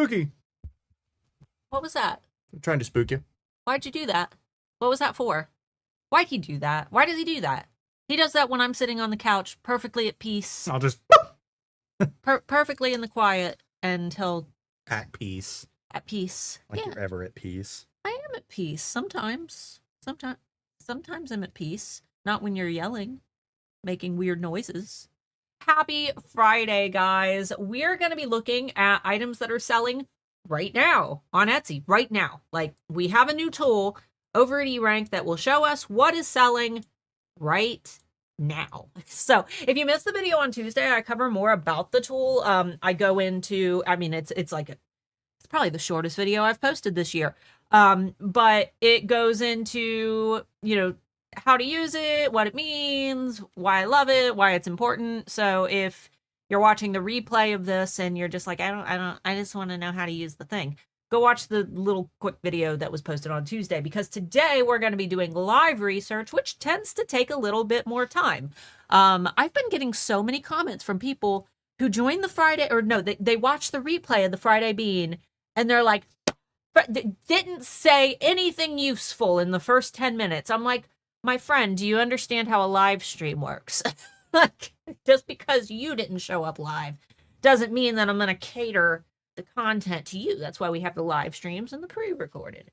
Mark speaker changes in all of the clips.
Speaker 1: spooky.
Speaker 2: What was that?
Speaker 1: I'm trying to spook you.
Speaker 2: Why'd you do that? What was that for? Why'd he do that? Why does he do that? He does that when I'm sitting on the couch, perfectly at peace.
Speaker 1: I'll just...
Speaker 2: Perfectly in the quiet, and he'll...
Speaker 1: At peace.
Speaker 2: At peace.
Speaker 1: Like you're ever at peace.
Speaker 2: I am at peace. Sometimes I'm at peace. Not when you're yelling, making weird noises. Happy Friday, guys. We're going to be looking at items that are selling right now on Etsy. Right now. Like, we have a new tool over at eRank that will show us what is selling right now. So if you missed the video on Tuesday, I cover more about the tool. I go into, I mean, it's probably the shortest video I've posted this year. But it goes into, you know, how to use it, what it means, why I love it, why it's important. So if you're watching the replay of this and you're just like, I just want to know how to use the thing, go watch the little quick video that was posted on Tuesday, because today we're going to be doing live research, which tends to take a little bit more time. I've been getting so many comments from people who joined the Friday, or no, they watched the replay of the Friday Bean, and they're like, didn't say anything useful in the first 10 minutes. I'm like, my friend, do you understand how a live stream works? Like, just because you didn't show up live doesn't mean that I'm going to cater the content to you. That's why we have the live streams and the pre-recorded.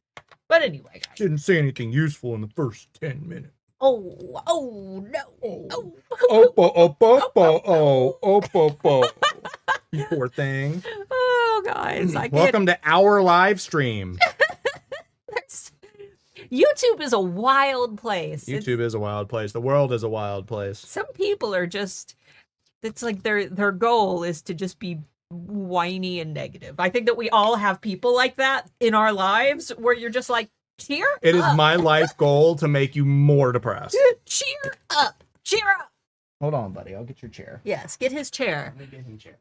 Speaker 2: But anyway, guys.
Speaker 1: Didn't say anything useful in the first 10 minutes.
Speaker 2: Oh, no.
Speaker 1: You poor thing.
Speaker 2: Oh, guys.
Speaker 1: Welcome to our live stream.
Speaker 2: YouTube is a wild place.
Speaker 1: YouTube is a wild place. The world is a wild place.
Speaker 2: Some people are just, it's like their goal is to just be whiny and negative. I think that we all have people like that in our lives where you're just like, cheer up.
Speaker 1: It is my life goal to make you more depressed.
Speaker 2: Cheer up. Cheer up.
Speaker 1: Hold on, buddy. I'll get your chair.
Speaker 2: Yes, get his chair.
Speaker 1: Let me get him chair.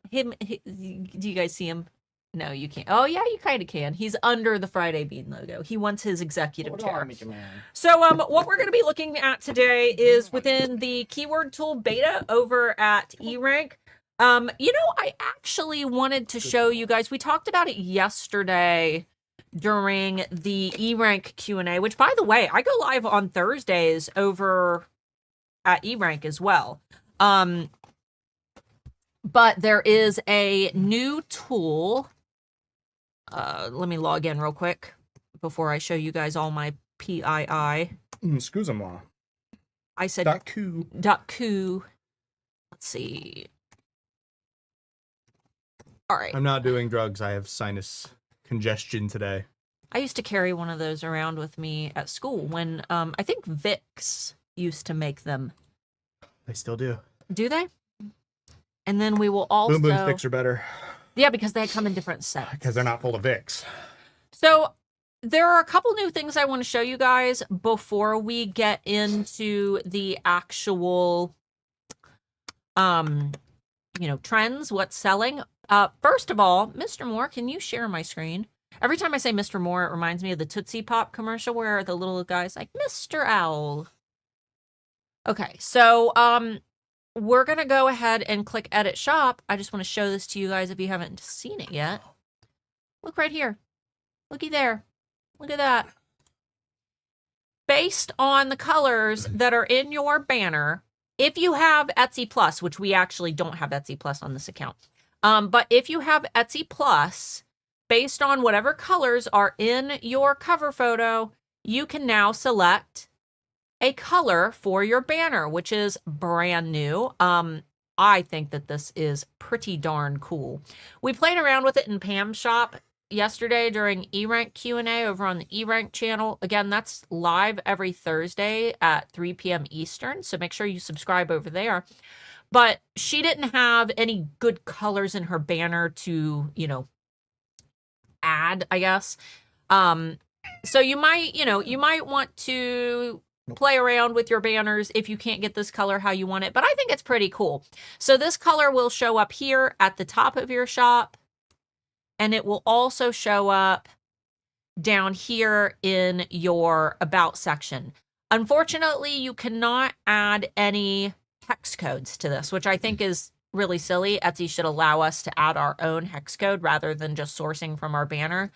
Speaker 2: Do you guys see him? No, you can't. Oh, yeah, you kind of can. He's under the Friday Bean logo. He wants his executive chair. So, what we're going to be looking at today is within the keyword tool beta over at eRank. You know, I actually wanted to show you guys, we talked about it yesterday during the eRank Q&A, which, by the way, I go live on Thursdays over at eRank as well. But there is a new tool. Let me log in real quick before I show you guys all my PII.
Speaker 1: Excuse-moi.
Speaker 2: I said
Speaker 1: .coup.
Speaker 2: Let's see. All right.
Speaker 1: I'm not doing drugs. I have sinus congestion today.
Speaker 2: I used to carry one of those around with me at school when I think Vicks used to make them.
Speaker 1: They still do.
Speaker 2: Do they? And then we will also...
Speaker 1: Boom Boom Sticks are better.
Speaker 2: Yeah, because they come in different sets.
Speaker 1: Because they're not full of Vicks.
Speaker 2: So there are a couple new things I want to show you guys before we get into the actual, you know, trends, what's selling. First of all, Mr. Moore, can you share my screen? Every time I say Mr. Moore, it reminds me of the Tootsie Pop commercial where the little guy's like, Mr. Owl. Okay, so we're going to go ahead and click Edit Shop. I just want to show this to you guys if you haven't seen it yet. Look right here. Looky there. Look at that. Based on the colors that are in your banner, if you have Etsy Plus, which we actually don't have Etsy Plus on this account, but if you have Etsy Plus, based on whatever colors are in your cover photo, you can now select a color for your banner, which is brand new. I think that this is pretty darn cool. We played around with it in Pam's shop yesterday during eRank Q&A over on the eRank channel. Again, that's live every Thursday at 3 p.m. Eastern, so make sure you subscribe over there. But she didn't have any good colors in her banner to, you know, add, I guess. So you might want to play around with your banners if you can't get this color how you want it, but I think it's pretty cool. So this color will show up here at the top of your shop, and it will also show up down here in your About section. Unfortunately, you cannot add any hex codes to this, which I think is really silly. Etsy should allow us to add our own hex code rather than just sourcing from our banner.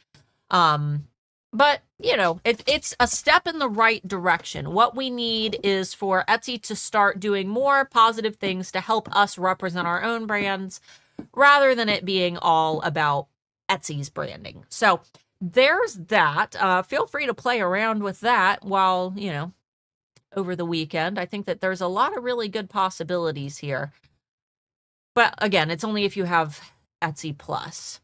Speaker 2: But, you know, it's a step in the right direction. What we need is for Etsy to start doing more positive things to help us represent our own brands rather than it being all about Etsy's branding. So there's that. Feel free to play around with that while, you know, over the weekend. I think that there's a lot of really good possibilities here. But again, it's only if you have Etsy Plus.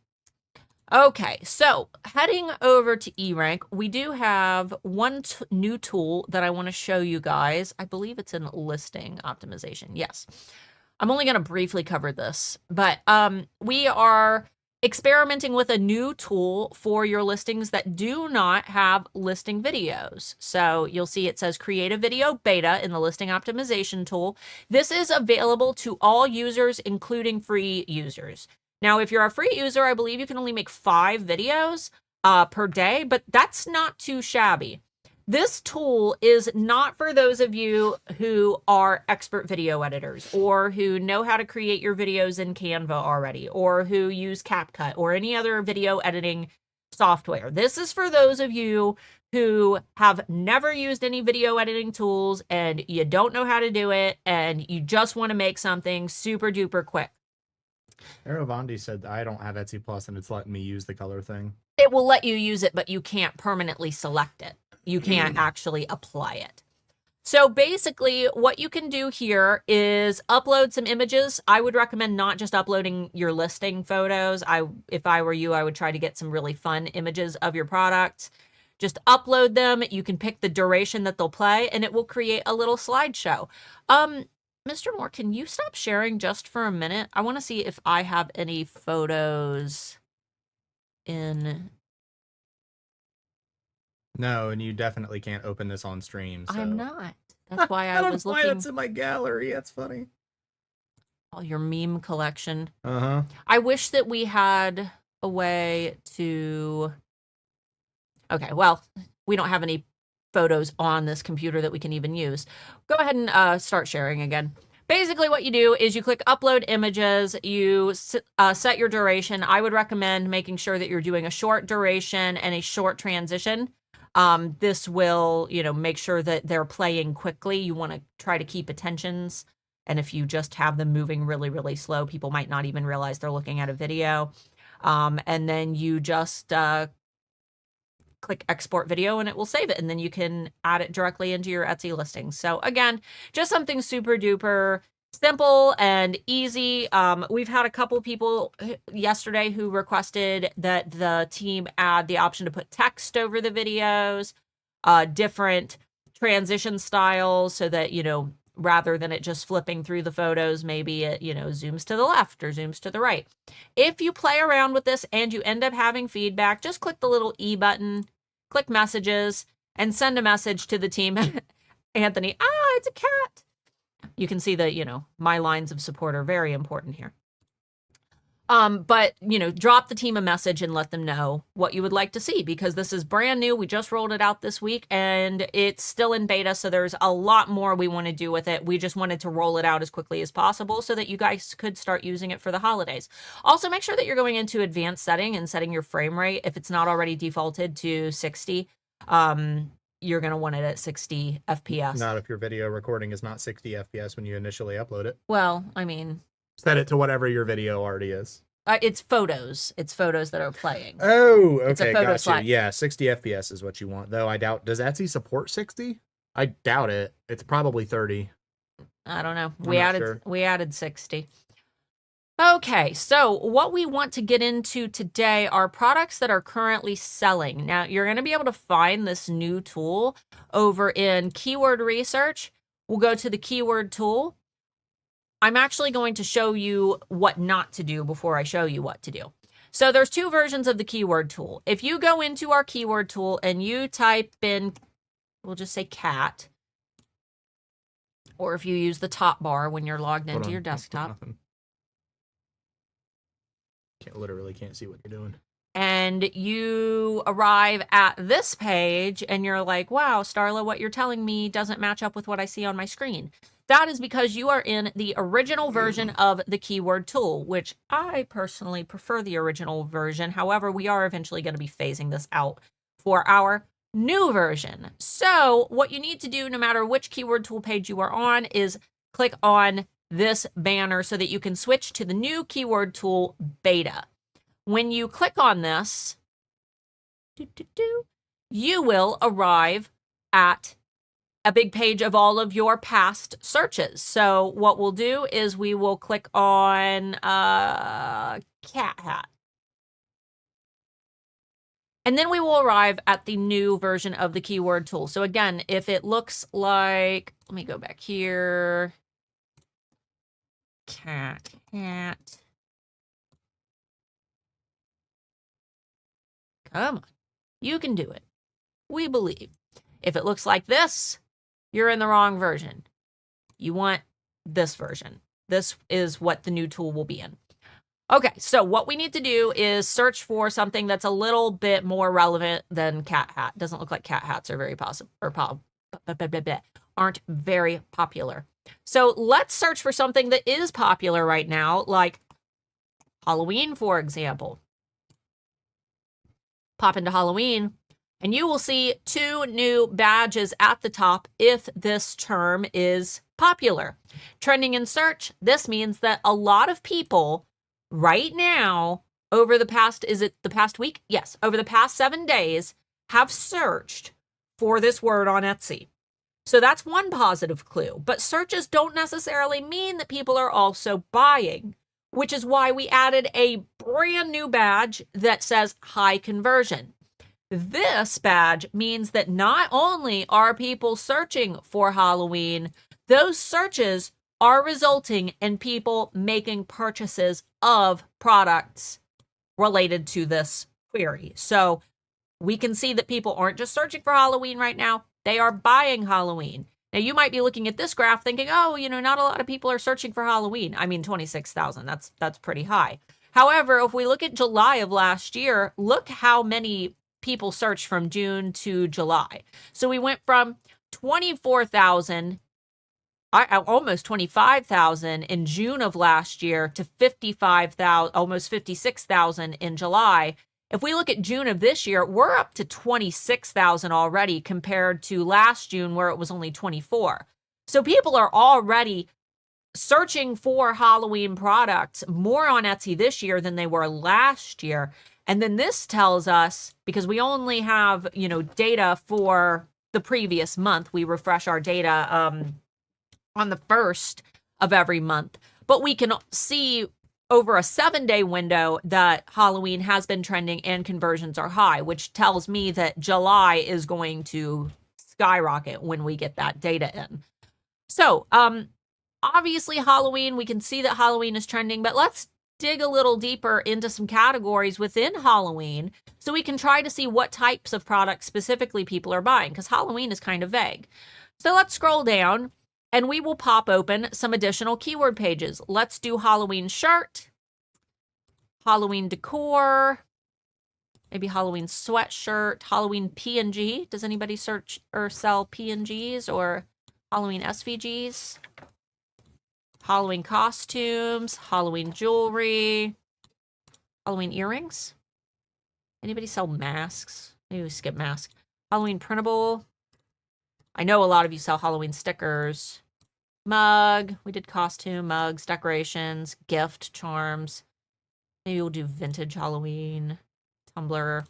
Speaker 2: Okay, so heading over to eRank, we do have one new tool that I want to show you guys. I believe it's in listing optimization. Yes. I'm only going to briefly cover this, but we are experimenting with a new tool for your listings that do not have listing videos. So you'll see it says create a video beta in the listing optimization tool. This is available to all users, including free users. Now, if you're a free user, I believe you can only make 5 videos per day, but that's not too shabby. This tool is not for those of you who are expert video editors or who know how to create your videos in Canva already or who use CapCut or any other video editing software. This is for those of you who have never used any video editing tools and you don't know how to do it and you just want to make something super duper quick.
Speaker 1: Aravandi said I don't have Etsy Plus and it's letting me use the color thing.
Speaker 2: It will let you use it, but you can't permanently select it. You can't actually apply it. So basically what you can do here is upload some images. I would recommend not just uploading your listing photos. If I were you, I would try to get some really fun images of your products. Just upload them. You can pick the duration that they'll play and it will create a little slideshow. Mr. Moore, can you stop sharing just for a minute? I want to see if I have any photos in...
Speaker 1: No, and you definitely can't open this on stream. So.
Speaker 2: I'm not. That's why I was looking.
Speaker 1: That's in my gallery. That's funny.
Speaker 2: All your meme collection.
Speaker 1: Uh-huh.
Speaker 2: I wish that we had a way to... Okay, well, we don't have any photos on this computer that we can even use. Go ahead and start sharing again. Basically what you do is you click upload images, you set your duration. I would recommend making sure that you're doing a short duration and a short transition. This will, you know, make sure that they're playing quickly. You want to try to keep attentions. And if you just have them moving really, really slow, people might not even realize they're looking at a video. And then you just click export video and it will save it. And then you can add it directly into your Etsy listings. So again, just something super duper simple and easy. We've had a couple people yesterday who requested that the team add the option to put text over the videos, different transition styles so that, you know, rather than it just flipping through the photos, maybe it, you know, zooms to the left or zooms to the right. If you play around with this and you end up having feedback, just click the little E button, click messages, and send a message to the team. Anthony, it's a cat. You can see that, you know, my lines of support are very important here. But, you know, drop the team a message and let them know what you would like to see because this is brand new. We just rolled it out this week and it's still in beta. So there's a lot more we want to do with it. We just wanted to roll it out as quickly as possible so that you guys could start using it for the holidays. Also, make sure that you're going into advanced setting and setting your frame rate. If it's not already defaulted to 60, you're going to want it at 60 FPS.
Speaker 1: Not if your video recording is not 60 FPS when you initially upload it.
Speaker 2: Well, I mean...
Speaker 1: Set it to whatever your video already is.
Speaker 2: It's photos. It's photos that are playing.
Speaker 1: Oh, okay,
Speaker 2: it's a photo
Speaker 1: got
Speaker 2: slide.
Speaker 1: you. Yeah, 60 FPS is what you want. Though I doubt, does Etsy support 60? I doubt it. It's probably 30.
Speaker 2: I don't know.
Speaker 1: Sure.
Speaker 2: We added 60. Okay, so what we want to get into today are products that are currently selling. Now, you're going to be able to find this new tool over in keyword research. We'll go to the keyword tool. I'm actually going to show you what not to do before I show you what to do. So there's 2 versions of the keyword tool. If you go into our keyword tool and you type in, we'll just say cat, or if you use the top bar when you're logged into your desktop.
Speaker 1: Literally can't see what you're doing.
Speaker 2: And you arrive at this page and you're like, wow, Starla, what you're telling me doesn't match up with what I see on my screen. That is because you are in the original version of the keyword tool, which I personally prefer the original version. However, we are eventually going to be phasing this out for our new version. So what you need to do, no matter which keyword tool page you are on, is click on this banner so that you can switch to the new keyword tool beta. When you click on this, you will arrive at a big page of all of your past searches. So what we'll do is we will click on cat hat. And then we will arrive at the new version of the keyword tool. So again, if it looks like, let me go back here. Cat hat. Come on, you can do it. We believe. If it looks like this, you're in the wrong version. You want this version. This is what the new tool will be in. Okay, so what we need to do is search for something that's a little bit more relevant than cat hat. Doesn't look like cat hats are very aren't very popular. So let's search for something that is popular right now, like Halloween, for example. Pop into Halloween, and you will see 2 new badges at the top if this term is popular. Trending in search, this means that a lot of people right now, over the past, is it the past week? Yes, over the past 7 days, have searched for this word on Etsy. So that's one positive clue. But searches don't necessarily mean that people are also buying, which is why we added a brand new badge that says high conversion. This badge means that not only are people searching for Halloween, those searches are resulting in people making purchases of products related to this query. So we can see that people aren't just searching for Halloween right now, they are buying Halloween. Now you might be looking at this graph thinking, oh, not a lot of people are searching for Halloween. I mean, 26,000, that's pretty high. However, if we look at July of last year, look how many people searched from June to July. So we went from 24,000, almost 25,000 in June of last year to 55,000, almost 56,000 in July. If we look at June of this year, we're up to 26,000 already compared to last June where it was only 24. So people are already searching for Halloween products more on Etsy this year than they were last year. And then this tells us, because we only have, data for the previous month, we refresh our data on the 1st of every month, but we can see over a 7-day window that Halloween has been trending and conversions are high, which tells me that July is going to skyrocket when we get that data in. So, obviously Halloween, we can see that Halloween is trending, but let's dig a little deeper into some categories within Halloween so we can try to see what types of products specifically people are buying, because Halloween is kind of vague. So let's scroll down and we will pop open some additional keyword pages. Let's do Halloween shirt, Halloween decor, maybe Halloween sweatshirt, Halloween PNG. Does anybody search or sell PNGs or Halloween SVGs? Halloween costumes, Halloween jewelry, Halloween earrings. Anybody sell masks? Maybe we skip mask. Halloween printable. I know a lot of you sell Halloween stickers. Mug. We did costume, mugs, decorations, gift, charms. Maybe we'll do vintage Halloween. Tumbler.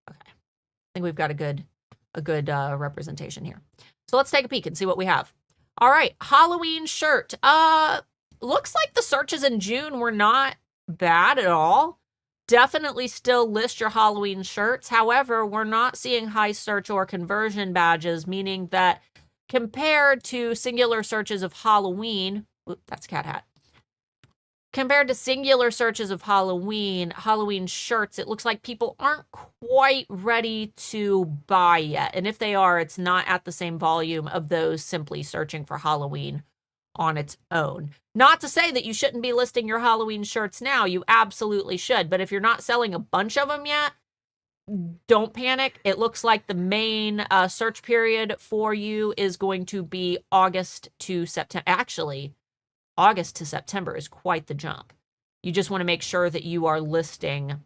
Speaker 2: Okay. I think we've got a good representation here. So let's take a peek and see what we have. All right, Halloween shirt. Looks like the searches in June were not bad at all. Definitely still list your Halloween shirts. However, we're not seeing high search or conversion badges, meaning that compared to singular searches of Halloween, that's cat hat. Compared to singular searches of Halloween shirts, it looks like people aren't quite ready to buy yet. And if they are, it's not at the same volume of those simply searching for Halloween on its own. Not to say that you shouldn't be listing your Halloween shirts now. You absolutely should. But if you're not selling a bunch of them yet, don't panic. It looks like the main search period for you is going to be August to September. Actually, August to September is quite the jump. You just want to make sure that you are listing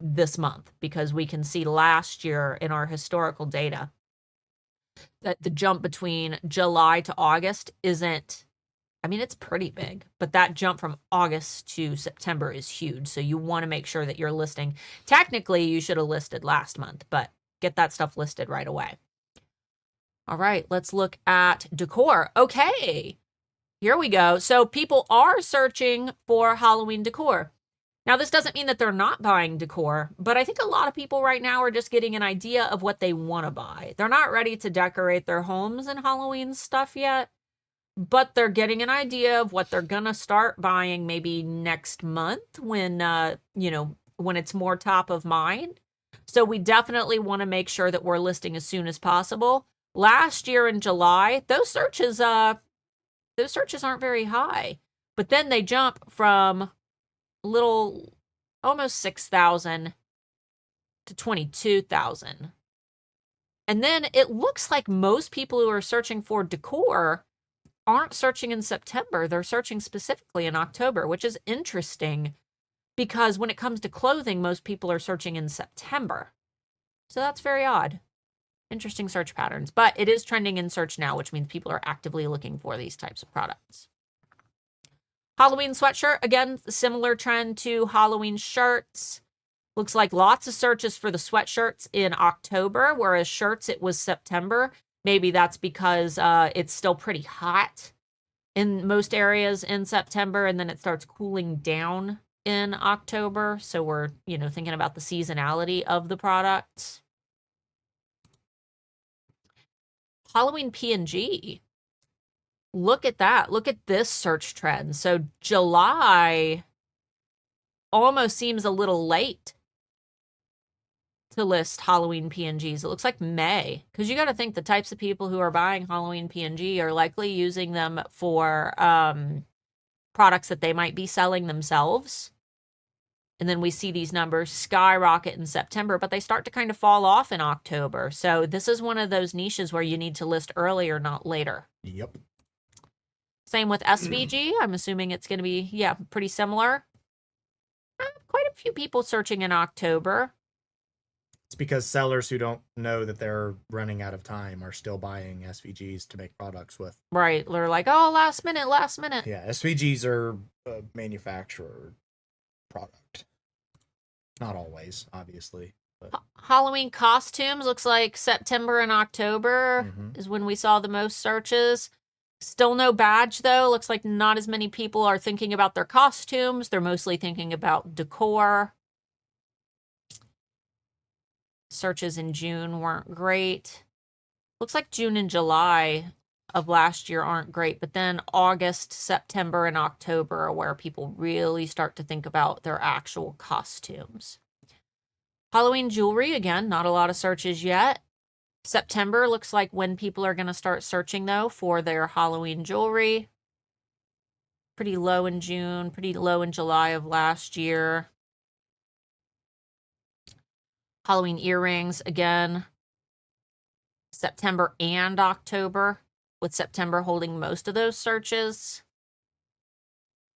Speaker 2: this month, because we can see last year in our historical data that the jump between July to August isn't, I mean, it's pretty big, but that jump from August to September is huge. So you want to make sure that you're listing. Technically, you should have listed last month, but get that stuff listed right away. All right, let's look at decor. Okay, here we go. So people are searching for Halloween decor. Now, this doesn't mean that they're not buying decor, but I think a lot of people right now are just getting an idea of what they want to buy. They're not ready to decorate their homes in Halloween stuff yet, but they're getting an idea of what they're going to start buying maybe next month when, when it's more top of mind. So we definitely want to make sure that we're listing as soon as possible. Last year in July, those searches aren't very high, but then they jump from almost 6,000 to 22,000. And then it looks like most people who are searching for decor aren't searching in September. They're searching specifically in October, which is interesting because when it comes to clothing, most people are searching in September. So that's very odd. Interesting search patterns, but it is trending in search now, which means people are actively looking for these types of products. Halloween sweatshirt, again, similar trend to Halloween shirts. Looks like lots of searches for the sweatshirts in October, whereas shirts, it was September. Maybe that's because it's still pretty hot in most areas in September, and then it starts cooling down in October. So we're, thinking about the seasonality of the products. Halloween P&G. Look at that. Look at this search trend. So July almost seems a little late to list Halloween P&Gs. It looks like May, because you got to think the types of people who are buying Halloween P&G are likely using them for products that they might be selling themselves. And then we see these numbers skyrocket in September, but they start to kind of fall off in October. So this is one of those niches where you need to list earlier, not later.
Speaker 1: Yep.
Speaker 2: Same with SVG. I'm assuming it's going to be, pretty similar. Quite a few people searching in October.
Speaker 1: It's because sellers who don't know that they're running out of time are still buying SVGs to make products with.
Speaker 2: Right. They're like, oh, last minute.
Speaker 1: Yeah, SVGs are a manufacturer product. Not always, obviously. But...
Speaker 2: Halloween costumes, looks like September and October is when we saw the most searches. Still no badge, though. Looks like not as many people are thinking about their costumes. They're mostly thinking about decor. Searches in June weren't great. Looks like June and July of last year aren't great, but then August, September, and October are where people really start to think about their actual costumes. Halloween jewelry, again, not a lot of searches yet. September looks like when people are going to start searching, though, for their Halloween jewelry. Pretty low in June, pretty low in July of last year. Halloween earrings, again, September and October, with September holding most of those searches.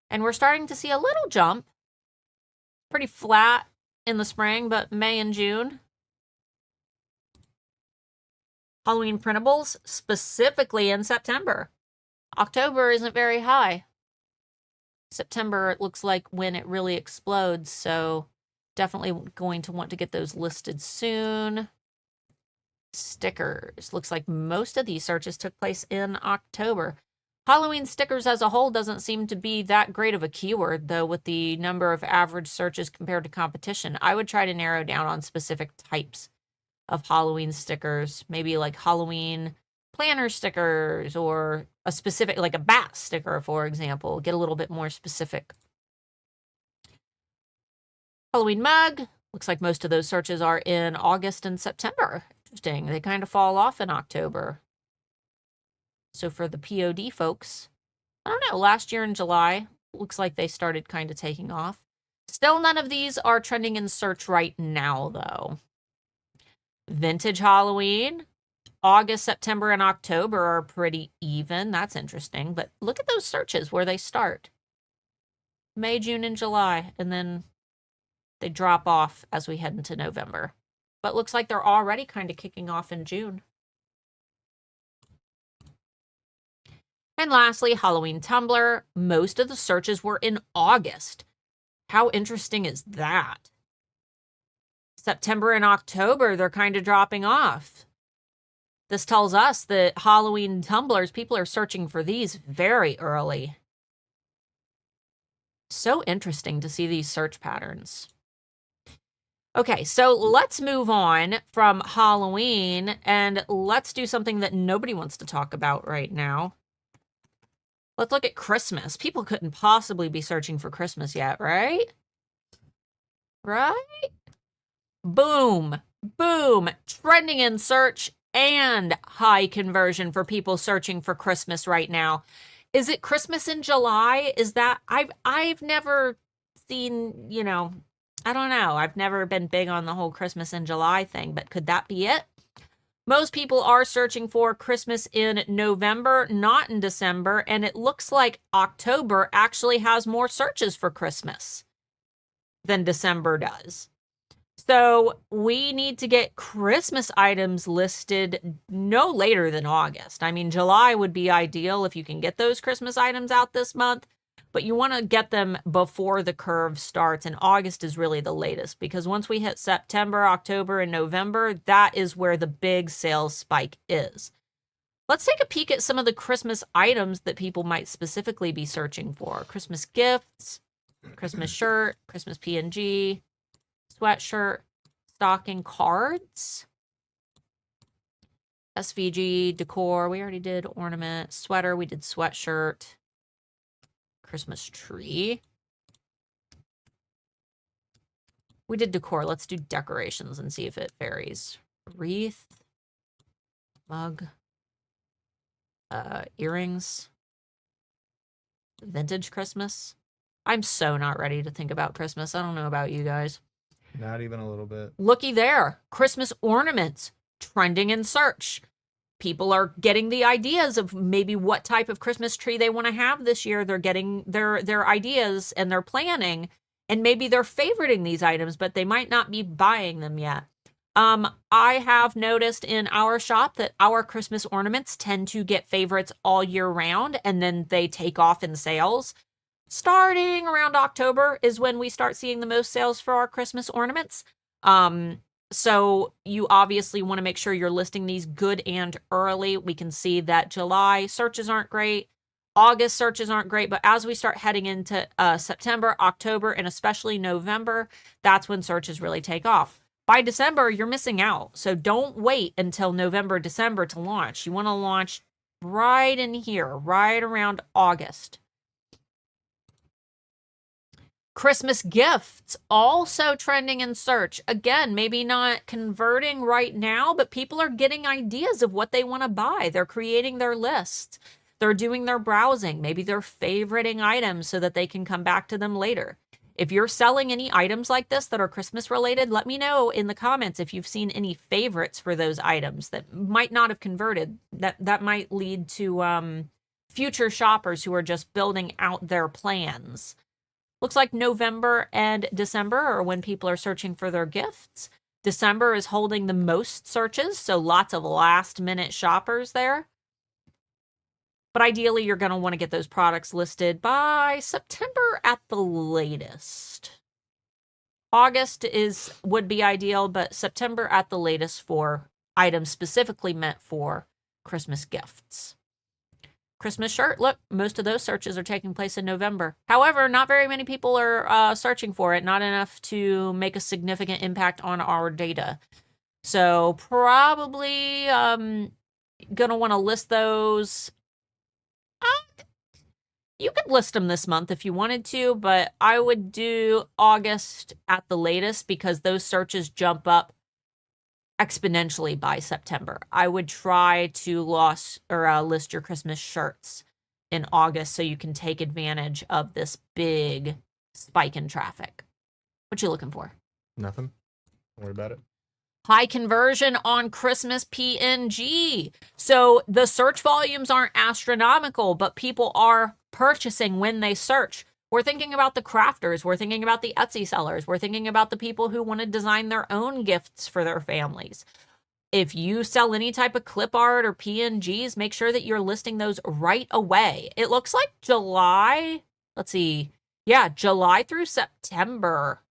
Speaker 2: And we're starting to see a little jump. Pretty flat in the spring, but May and June. Halloween printables, specifically in September. October isn't very high. September, it looks like when it really explodes, so definitely going to want to get those listed soon. Stickers. Looks like most of these searches took place in October. Halloween stickers as a whole doesn't seem to be that great of a keyword, though, with the number of average searches compared to competition. I would try to narrow down on specific types of Halloween stickers, maybe like Halloween planner stickers or a specific, like a bat sticker, for example. Get a little bit more specific. Halloween mug. Looks like most of those searches are in August and September. Interesting. They kind of fall off in October. So for the POD folks, I don't know, last year in July, looks like they started kind of taking off. Still none of these are trending in search right now, though. Vintage Halloween, August, September, and October are pretty even. That's interesting. But look at those searches where they start. May, June, and July. And then they drop off as we head into November. But looks like they're already kind of kicking off in June. And lastly, Halloween Tumblr. Most of the searches were in August. How interesting is that? September and October, they're kind of dropping off. This tells us that Halloween Tumblrs, people are searching for these very early. So interesting to see these search patterns. Okay, so let's move on from Halloween and let's do something that nobody wants to talk about right now. Let's look at Christmas. People couldn't possibly be searching for Christmas yet, right? Right? Boom, boom, trending in search and high conversion for people searching for Christmas right now. Is it Christmas in July? Is that, I've never seen, you know, I don't know. I've never been big on the whole Christmas in July thing, but could that be it? Most people are searching for Christmas in November, not in December, and it looks like October actually has more searches for Christmas than December does. So we need to get Christmas items listed no later than August. I mean, July would be ideal if you can get those Christmas items out this month, but you want to get them before the curve starts, and August is really the latest because once we hit September, October, and November, that is where the big sales spike is. Let's take a peek at some of the Christmas items that people might specifically be searching for. Christmas gifts, Christmas shirt, Christmas P&G, sweatshirt, stocking cards, SVG, decor, we already did ornament, sweater, we did sweatshirt, Christmas tree. We did decor. Let's do decorations and see if it varies. Wreath, mug, earrings, vintage Christmas. I'm so not ready to think about Christmas. I don't know about you guys.
Speaker 1: Not even a little bit.
Speaker 2: Looky there. Christmas ornaments trending in search. People are getting the ideas of maybe what type of Christmas tree they want to have this year. They're getting their ideas and they're planning, and maybe they're favoriting these items, but they might not be buying them yet. I have noticed in our shop that our Christmas ornaments tend to get favorites all year round, and then they take off in sales. Starting around October is when we start seeing the most sales for our Christmas ornaments. So you obviously want to make sure you're listing these good and early. We can see that July searches aren't great. August searches aren't great. But as we start heading into September, October, and especially November, that's when searches really take off. By December, you're missing out. So don't wait until November, December to launch. You want to launch right in here, right around August. Christmas gifts also trending in search. Again, maybe not converting right now, but people are getting ideas of what they want to buy. They're creating their lists. They're doing their browsing. Maybe they're favoriting items so that they can come back to them later. If you're selling any items like this that are Christmas related, let me know in the comments if you've seen any favorites for those items that might not have converted. That might lead to future shoppers who are just building out their plans. Looks like November and December are when people are searching for their gifts. December is holding the most searches, so lots of last-minute shoppers there. But ideally, you're going to want to get those products listed by September at the latest. August would be ideal, but September at the latest for items specifically meant for Christmas gifts. Christmas shirt, look, most of those searches are taking place in November. However, not very many people are searching for it, not enough to make a significant impact on our data. So probably going to want to list those. You could list them this month if you wanted to, but I would do August at the latest because those searches jump up exponentially by September. I would try to list your Christmas shirts in August so you can take advantage of this big spike in traffic. What you looking for?
Speaker 1: Nothing. Don't worry about it.
Speaker 2: High conversion on Christmas PNG. So the search volumes aren't astronomical, but people are purchasing when they search. We're thinking about the crafters. We're thinking about the Etsy sellers. We're thinking about the people who want to design their own gifts for their families. If you sell any type of clip art or PNGs, make sure that you're listing those right away. It looks like July, let's see. Yeah, July through September.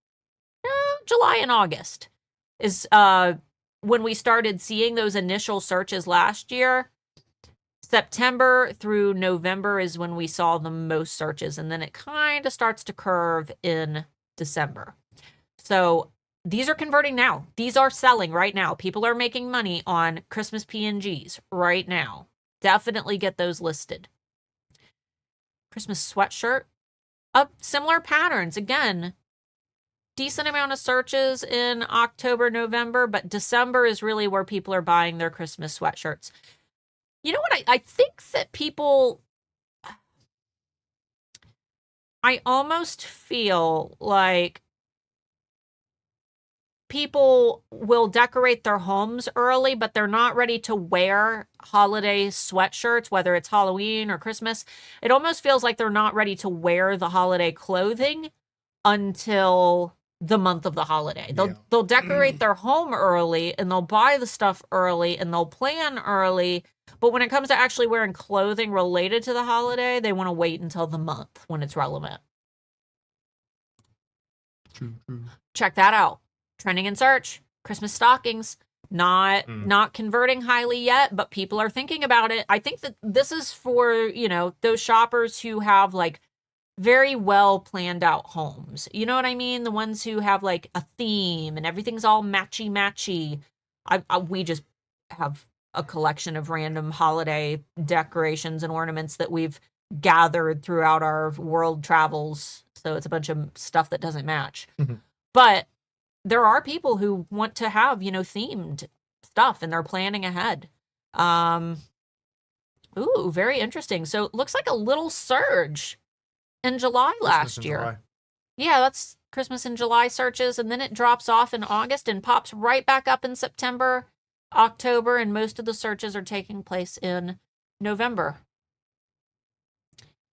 Speaker 2: July and August is when we started seeing those initial searches last year. September through November is when we saw the most searches, and then it kind of starts to curve in December. So these are converting now. These are selling right now. People are making money on Christmas PNGs right now. Definitely get those listed. Christmas sweatshirt. Similar patterns. Again, decent amount of searches in October, November, but December is really where people are buying their Christmas sweatshirts. You know what? I think that people... I almost feel like people will decorate their homes early, but they're not ready to wear holiday sweatshirts, whether it's Halloween or Christmas. It almost feels like they're not ready to wear the holiday clothing until the month of the holiday. They'll decorate their home early, and they'll buy the stuff early, and they'll plan early. But when it comes to actually wearing clothing related to the holiday, they want to wait until the month when it's relevant.
Speaker 1: True.
Speaker 2: Check that out. Trending in search. Christmas stockings. Not converting highly yet, but people are thinking about it. I think that this is for, those shoppers who have like very well planned out homes. You know what I mean? The ones who have like a theme and everything's all matchy. We just have a collection of random holiday decorations and ornaments that we've gathered throughout our world travels. So it's a bunch of stuff that doesn't match. But there are people who want to have, themed stuff, and they're planning ahead. Ooh, very interesting. So it looks like a little surge in July last year.
Speaker 1: July.
Speaker 2: Yeah, that's Christmas in July searches, and then it drops off in August and pops right back up in September, October, and most of the searches are taking place in November.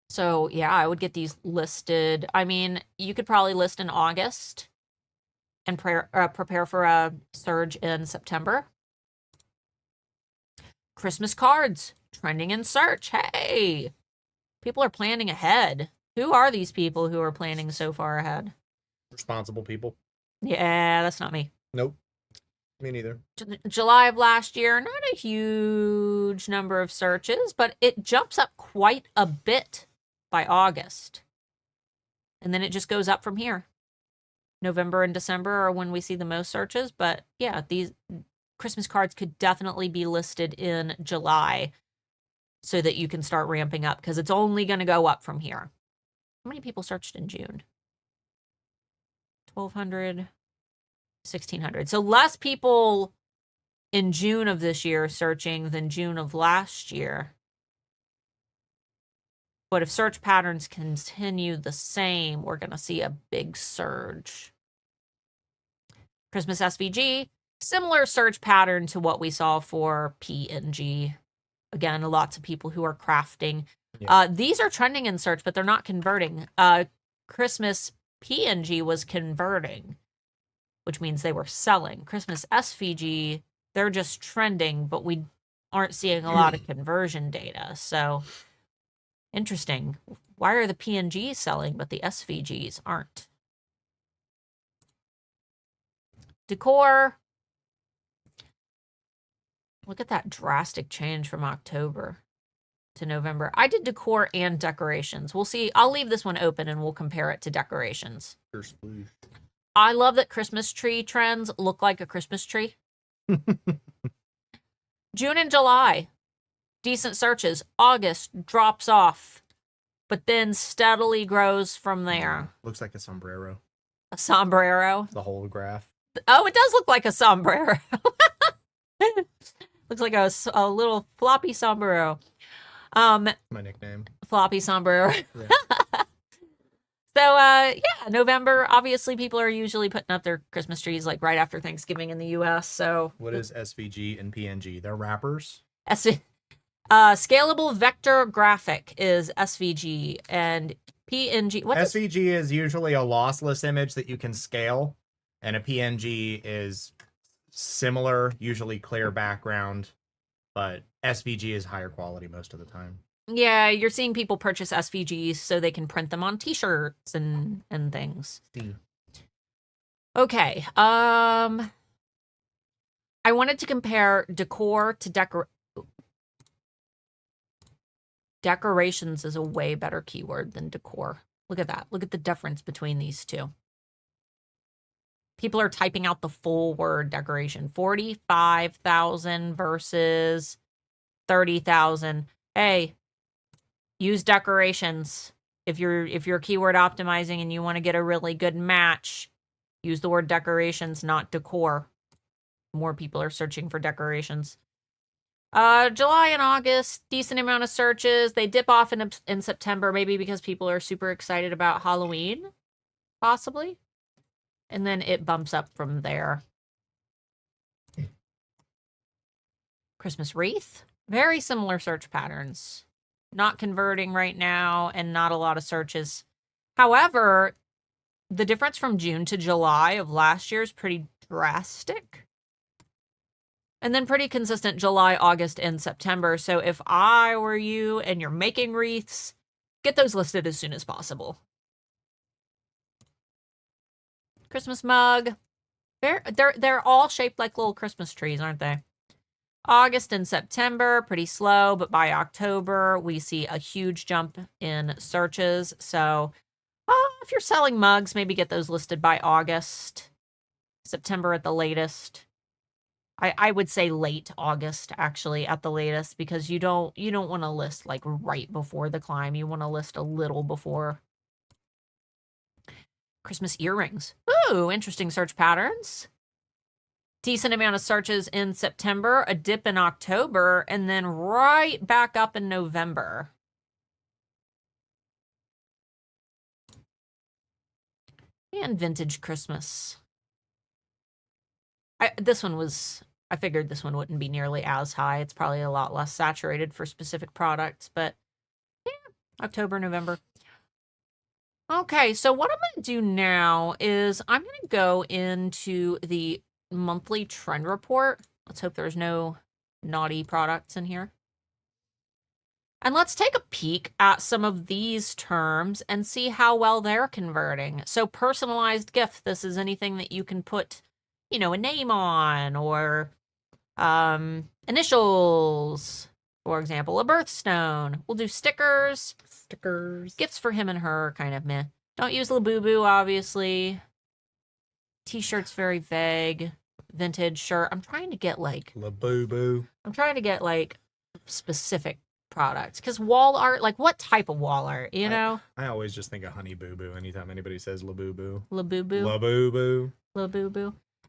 Speaker 2: So, yeah, I would get these listed. I mean, you could probably list in August and prepare for a surge in September. Christmas cards, trending in search. Hey, people are planning ahead. Who are these people who are planning so far ahead?
Speaker 1: Responsible people.
Speaker 2: Yeah, that's not me.
Speaker 1: Nope. Me neither.
Speaker 2: July of last year, not a huge number of searches, but it jumps up quite a bit by August. And then it just goes up from here. November and December are when we see the most searches, but yeah, these Christmas cards could definitely be listed in July so that you can start ramping up, because it's only going to go up from here. How many people searched in June? 1,200, 1,600. So less people in June of this year searching than June of last year. But if search patterns continue the same, we're going to see a big surge. Christmas SVG, similar search pattern to what we saw for PNG. Again, lots of people who are crafting. Yeah. These are trending in search, but they're not converting. Christmas PNG was converting, which means they were selling. Christmas SVG, they're just trending, but we aren't seeing a lot of conversion data. So... interesting. Why are the PNGs selling, but the SVGs aren't? Decor. Look at that drastic change from October to November. I did decor and decorations. We'll see. I'll leave this one open and we'll compare it to decorations. I love that Christmas tree trends look like a Christmas tree. June and July. Decent searches. August drops off, but then steadily grows from there.
Speaker 1: Looks like a sombrero.
Speaker 2: A sombrero?
Speaker 1: The whole graph.
Speaker 2: Oh, it does look like a sombrero. Looks like a little floppy sombrero.
Speaker 1: My nickname.
Speaker 2: Floppy sombrero. Yeah. So, yeah, November, obviously people are usually putting up their Christmas trees like right after Thanksgiving in the US. So
Speaker 1: What is SVG and PNG? They're wrappers?
Speaker 2: scalable vector graphic is SVG, and PNG. What does
Speaker 1: SVG is usually a lossless image that you can scale, and a PNG is similar, usually clear background, but SVG is higher quality most of the time.
Speaker 2: Yeah, you're seeing people purchase SVGs so they can print them on t-shirts and things. Okay. I wanted to compare decor to decorations is a way better keyword than decor. Look at that. Look at the difference between these two. People are typing out the full word decoration. 45,000 versus 30,000. Hey, use decorations. If you're keyword optimizing and you want to get a really good match, use the word decorations, not decor. More people are searching for decorations. July and August, decent amount of searches. They dip off in September, maybe because people are super excited about Halloween, possibly. And then it bumps up from there. Christmas wreath, very similar search patterns. Not converting right now and not a lot of searches. However, the difference from June to July of last year is pretty drastic. And then pretty consistent July, August, and September. So if I were you and you're making wreaths, get those listed as soon as possible. Christmas mug. They're all shaped like little Christmas trees, aren't they? August and September, pretty slow, but by October, we see a huge jump in searches. So if you're selling mugs, maybe get those listed by August, September at the latest. I would say late August, actually, at the latest, because you don't want to list like right before the climb. You want to list a little before. Christmas earrings. Ooh, interesting search patterns. Decent amount of searches in September, a dip in October, and then right back up in November. And vintage Christmas. I figured this one wouldn't be nearly as high. It's probably a lot less saturated for specific products, but yeah, October, November. Okay, so what I'm going to do now is I'm going to go into the monthly trend report. Let's hope there's no naughty products in here. And let's take a peek at some of these terms and see how well they're converting. So personalized gift, this is anything that you can put, a name on, or initials, for example, a birthstone. We'll do stickers. Gifts for him and her, kind of meh. Don't use Labubu, obviously. T-shirt's very vague. Vintage shirt. I'm trying to get
Speaker 1: Labubu.
Speaker 2: I'm trying to get specific products, because wall art, what type of wall art, I
Speaker 1: always just think of Honey Boo Boo anytime anybody says Labubu.
Speaker 2: Labubu.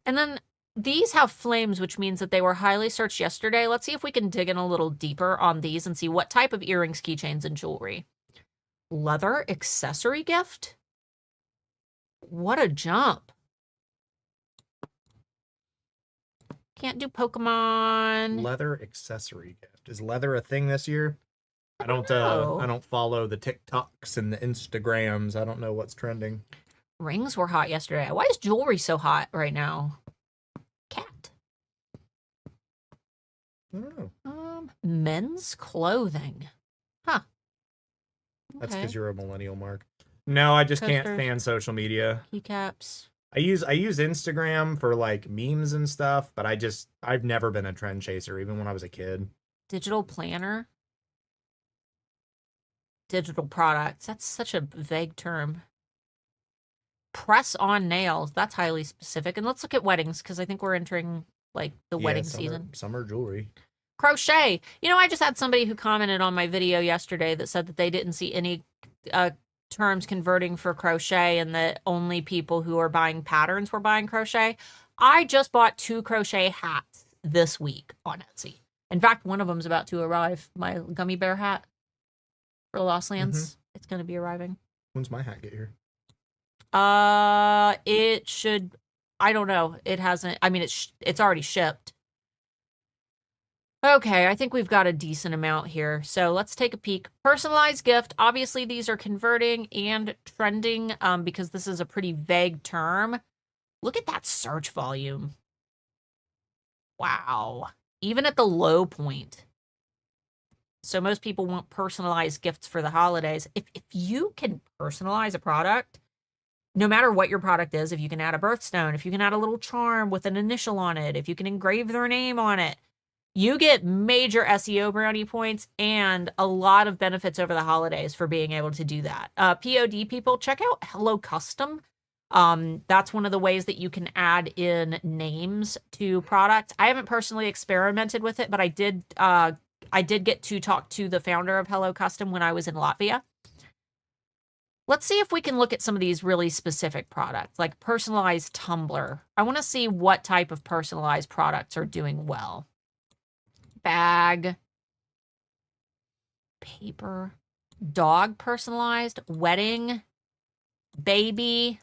Speaker 2: And then these have flames, which means that they were highly searched yesterday. Let's see if we can dig in a little deeper on these and see what type of earrings, keychains, and jewelry. Leather accessory gift? What a jump. Can't do Pokemon.
Speaker 1: Leather accessory gift. Is leather a thing this year?
Speaker 2: I don't know.
Speaker 1: I don't follow the TikToks and the Instagrams. I don't know what's trending.
Speaker 2: Rings were hot yesterday. Why is jewelry so hot right now? Cat.
Speaker 1: I don't know.
Speaker 2: Men's clothing. Huh.
Speaker 1: That's because you're a millennial, Mark. No, I just can't stand social media.
Speaker 2: Keycaps.
Speaker 1: I use Instagram for memes and stuff, but I've never been a trend chaser, even when I was a kid.
Speaker 2: Digital planner. Digital products. That's such a vague term. Press on nails. That's highly specific. And let's look at weddings, because I think we're entering the wedding season.
Speaker 1: Summer jewelry.
Speaker 2: Crochet. I just had somebody who commented on my video yesterday that said that they didn't see any terms converting for crochet, and that only people who are buying patterns were buying crochet. I just bought 2 crochet hats this week on Etsy. In fact, one of them's about to arrive. My gummy bear hat for Lost Lands. It's going to be arriving.
Speaker 1: When's my hat get here?
Speaker 2: It should, I don't know. It hasn't, I mean, it's already shipped. Okay, I think we've got a decent amount here. So let's take a peek. Personalized gift. Obviously, these are converting and trending because this is a pretty vague term. Look at that search volume. Wow. Even at the low point. So most people want personalized gifts for the holidays. If you can personalize a product, no matter what your product is, if you can add a birthstone, if you can add a little charm with an initial on it, if you can engrave their name on it, you get major SEO brownie points and a lot of benefits over the holidays for being able to do that. POD people, check out Hello Custom. That's one of the ways that you can add in names to products. I haven't personally experimented with it, but I did get to talk to the founder of Hello Custom when I was in Latvia. Let's see if we can look at some of these really specific products, like personalized tumbler. I want to see what type of personalized products are doing well. Bag, paper, dog personalized, wedding, baby,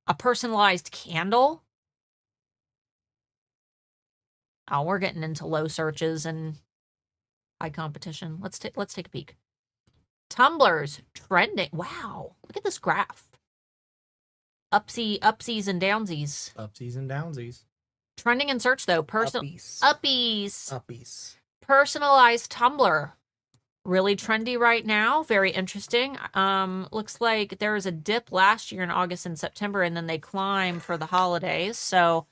Speaker 2: a personalized candle. Oh, we're getting into low searches and high competition. Let's take a peek. Tumblers trending. Wow, look at this graph. Upsies and downsies.
Speaker 1: Upsies and downsies.
Speaker 2: Trending in search though. Uppies. Personalized tumbler. Really trendy right now. Very interesting. Looks like there was a dip last year in August and September, and then they climb for the holidays. So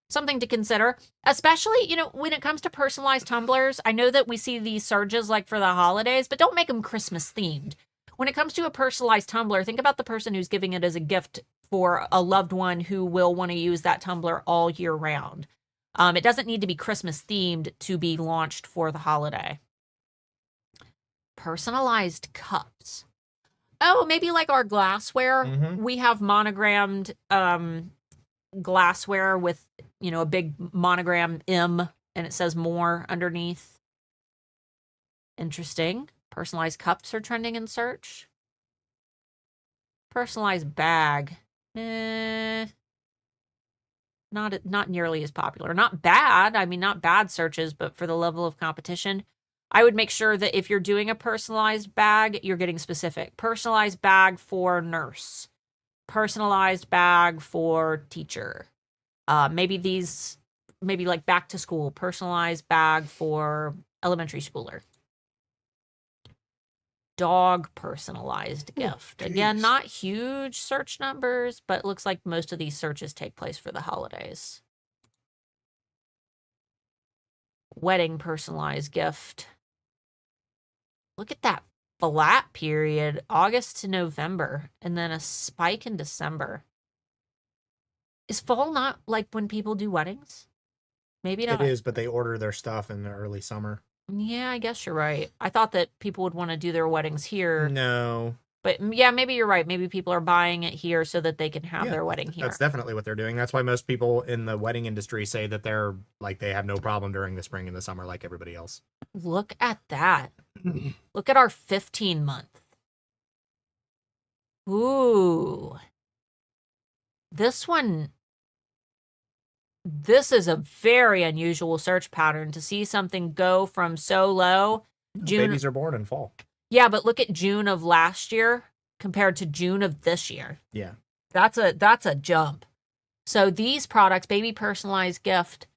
Speaker 2: something to consider, especially, when it comes to personalized tumblers. I know that we see these surges like for the holidays, but don't make them Christmas themed. When it comes to a personalized tumbler, think about the person who's giving it as a gift for a loved one who will want to use that tumbler all year round. It doesn't need to be Christmas themed to be launched for the holiday. Personalized cups. Oh, maybe like our glassware.
Speaker 1: Mm-hmm.
Speaker 2: We have monogrammed glassware with, a big monogram M, and it says more underneath. Interesting. Personalized cups are trending in search. Personalized bag. Not nearly as popular. Not bad. I mean, not bad searches, but for the level of competition, I would make sure that if you're doing a personalized bag, you're getting specific. Personalized bag for nurse. Personalized bag for teacher. Maybe like back to school. Personalized bag for elementary schooler. Dog personalized gift. Again, not huge search numbers, but it looks like most of these searches take place for the holidays. Wedding personalized gift. Look at that flat period, August to November, and then a spike in December. Is fall not like when people do weddings? Maybe not.
Speaker 1: It is, but they order their stuff in the early summer.
Speaker 2: Yeah, I guess you're right. I thought that people would want to do their weddings here.
Speaker 1: No.
Speaker 2: But yeah, maybe you're right. Maybe people are buying it here so that they can have their wedding here.
Speaker 1: That's definitely what they're doing. That's why most people in the wedding industry say that they have no problem during the spring and the summer like everybody else.
Speaker 2: Look at that. Look at our 15-month. Ooh. This is a very unusual search pattern to see something go from so low.
Speaker 1: Babies are born in fall.
Speaker 2: Yeah, but look at June of last year compared to June of this year.
Speaker 1: Yeah.
Speaker 2: That's a jump. So these products, baby personalized gift,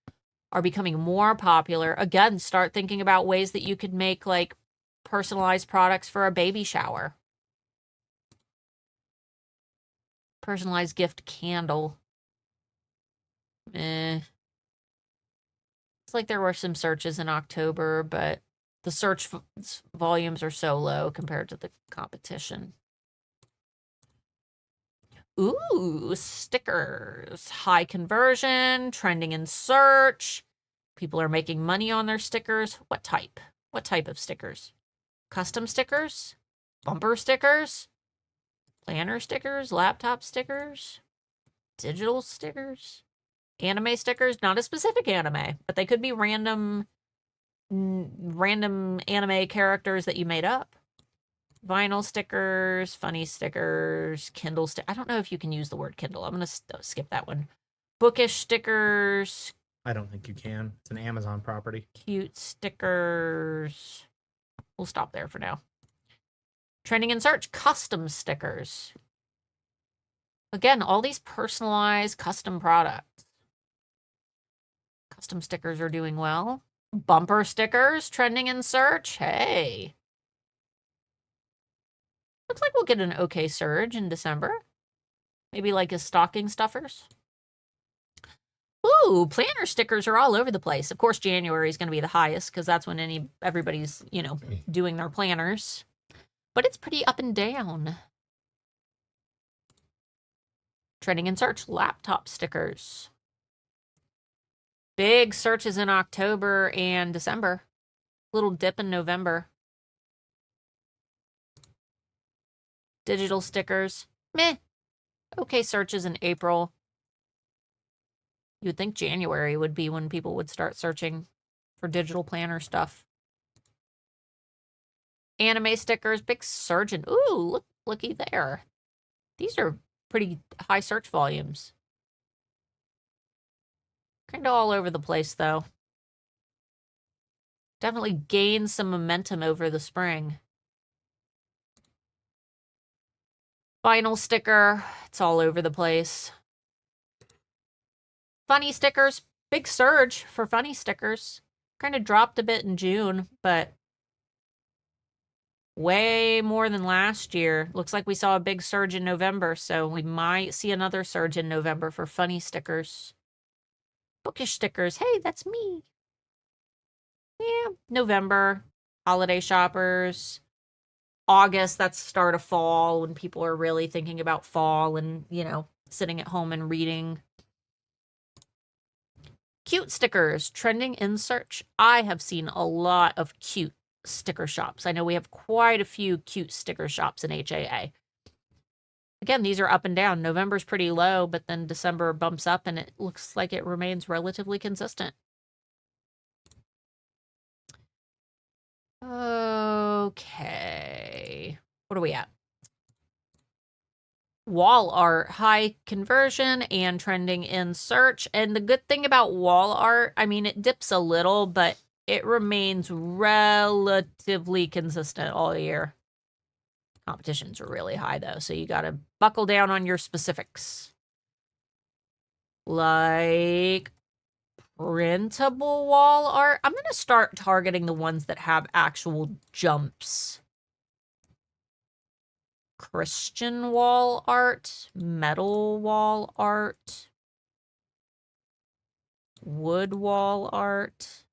Speaker 2: are becoming more popular. Again, start thinking about ways that you could make like personalized products for a baby shower. Personalized gift candle. It's like there were some searches in October, but the search volumes are so low compared to the competition. Ooh, stickers. High conversion, trending in search. People are making money on their stickers. What type? What type of stickers? Custom stickers? Bumper stickers? Planner stickers? Laptop stickers? Digital stickers? Anime stickers? Not a specific anime, but they could be random anime characters that you made up. Vinyl stickers, funny stickers, Kindle I don't know if you can use the word Kindle. I'm going to skip that one. Bookish stickers.
Speaker 1: I don't think you can. It's an Amazon property.
Speaker 2: Cute stickers. We'll stop there for now. Trending in search, custom stickers. Again, all these personalized custom products. Custom stickers are doing well. Bumper stickers, trending in search. Hey. Looks like we'll get an okay surge in December. Maybe like as stocking stuffers. Ooh, planner stickers are all over the place. Of course, January is going to be the highest because that's when everybody's, doing their planners. But it's pretty up and down. Trending in search, laptop stickers. Big searches in October and December. Little dip in November. Digital stickers, meh. Okay searches in April. You'd think January would be when people would start searching for digital planner stuff. Anime stickers, big surge in, ooh, looky there. These are pretty high search volumes. Kind of all over the place, though. Definitely gained some momentum over the spring. Vinyl sticker, it's all over the place. Funny stickers, big surge for funny stickers. Kind of dropped a bit in June, but way more than last year. Looks like we saw a big surge in November, so we might see another surge in November for funny stickers. Bookish stickers, hey, that's me. Yeah, November, holiday shoppers. August, that's start of fall when people are really thinking about fall and, sitting at home and reading. Cute stickers, trending in search. I have seen a lot of cute sticker shops. I know we have quite a few cute sticker shops in HAA. Again, these are up and down. November's pretty low, but then December bumps up and it looks like it remains relatively consistent. Okay. What are we at? Wall art, high conversion and trending in search. And the good thing about wall art, I mean, it dips a little, but it remains relatively consistent all year. Competitions are really high, though, so you got to buckle down on your specifics. Like printable wall art. I'm going to start targeting the ones that have actual jumps. Christian wall art, metal wall art, wood wall art,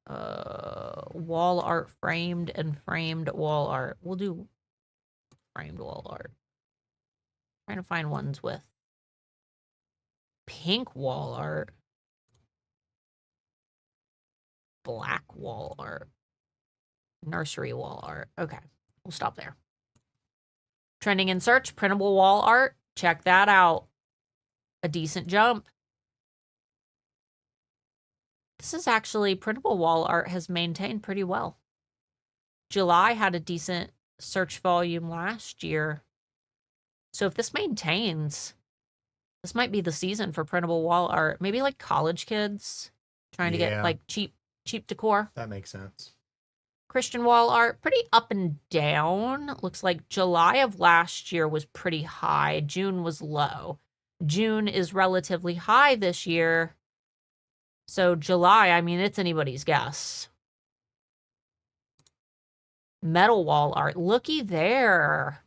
Speaker 2: wall art framed and framed wall art. We'll do framed wall art. Trying to find ones with pink wall art, black wall art, nursery wall art. Okay. We'll stop there. Trending in search, printable wall art. Check that out. A decent jump. This is actually, printable wall art has maintained pretty well. July had a decent search volume last year. So if this maintains, this might be the season for printable wall art. Maybe like college kids trying to get like cheap decor.
Speaker 1: That makes sense.
Speaker 2: Christian wall art, pretty up and down. Looks like July of last year was pretty high. June was low. June is relatively high this year. So July, I mean, it's anybody's guess. Metal wall art, looky there.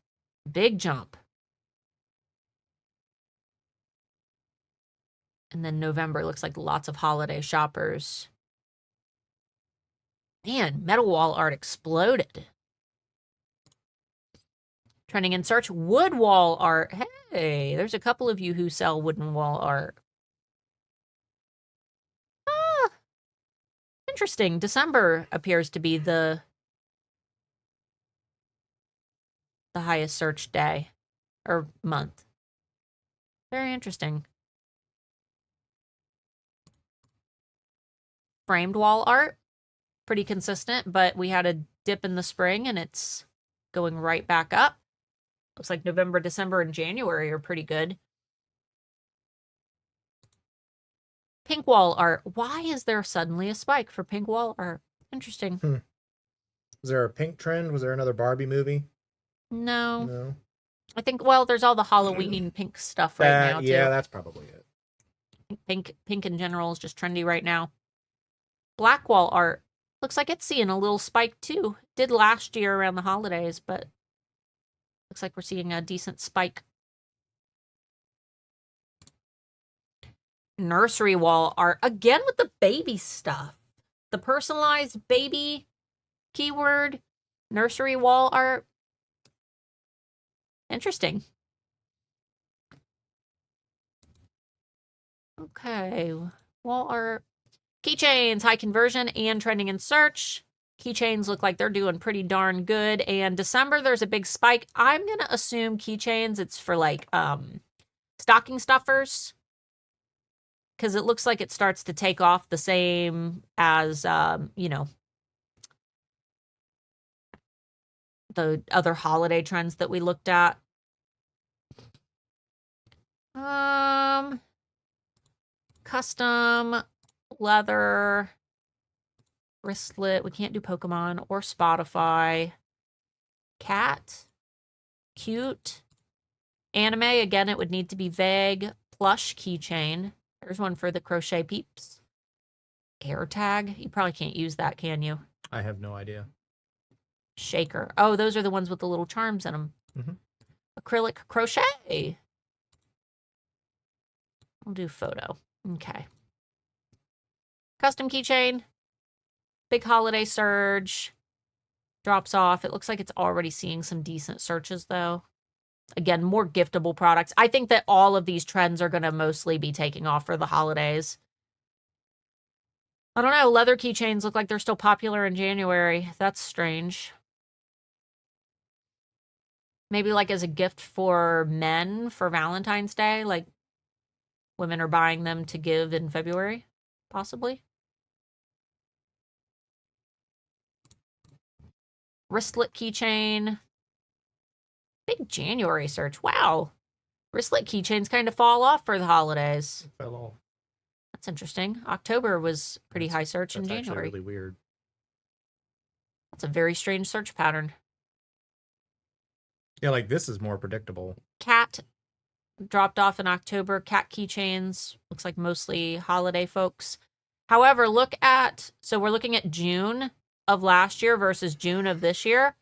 Speaker 2: Big jump. And then November looks like lots of holiday shoppers. Man, metal wall art exploded. Trending in search, wood wall art. Hey, there's a couple of you who sell wooden wall art. Ah, interesting. December appears to be the highest search day or month. Very interesting. Framed wall art. Pretty consistent, but we had a dip in the spring and it's going right back up. Looks like November, December, and January are pretty good. Pink wall art. Why is there suddenly a spike for pink wall art? Interesting.
Speaker 1: Was there a pink trend? Was there another Barbie movie?
Speaker 2: No.
Speaker 1: No.
Speaker 2: I think, well, there's all the Halloween pink stuff right now, too.
Speaker 1: Yeah, that's probably it.
Speaker 2: Pink in general is just trendy right now. Black wall art. Looks like it's seeing a little spike, too. Did last year around the holidays, but looks like we're seeing a decent spike. Nursery wall art. Again with the baby stuff. The personalized baby keyword. Nursery wall art. Interesting. Okay. Wall art. Keychains, high conversion and trending in search. Keychains look like they're doing pretty darn good. And December, there's a big spike. I'm going to assume keychains, it's for like stocking stuffers. Because it looks like it starts to take off the same as, you know, the other holiday trends that we looked at. Custom, leather, wristlet. We can't do Pokemon or Spotify. Cat, cute. Anime, again, it would need to be vague. Plush keychain. There's one for the crochet peeps. Air tag. You probably can't use that, can you?
Speaker 1: I have no idea.
Speaker 2: Shaker. Oh, those are the ones with the little charms in them. Acrylic crochet. We'll do photo. Okay. Custom keychain. Big holiday surge. Drops off. It looks like it's already seeing some decent searches, though. Again, more giftable products. I think that all of these trends are going to mostly be taking off for the holidays. I don't know. Leather keychains look like they're still popular in January. That's strange. Maybe like as a gift for men for Valentine's Day. Like women are buying them to give in February, possibly. Wristlet keychain. Big January search. Wow. Wristlet keychains kind of fall off for the holidays.
Speaker 1: It fell off.
Speaker 2: That's interesting. October was pretty high search in January.
Speaker 1: That's actually really weird.
Speaker 2: That's a very strange search pattern.
Speaker 1: Yeah, like this is more predictable.
Speaker 2: Cat dropped off in October. Cat keychains. Looks like mostly holiday folks. However, look at, so we're looking at June of last year versus June of this year.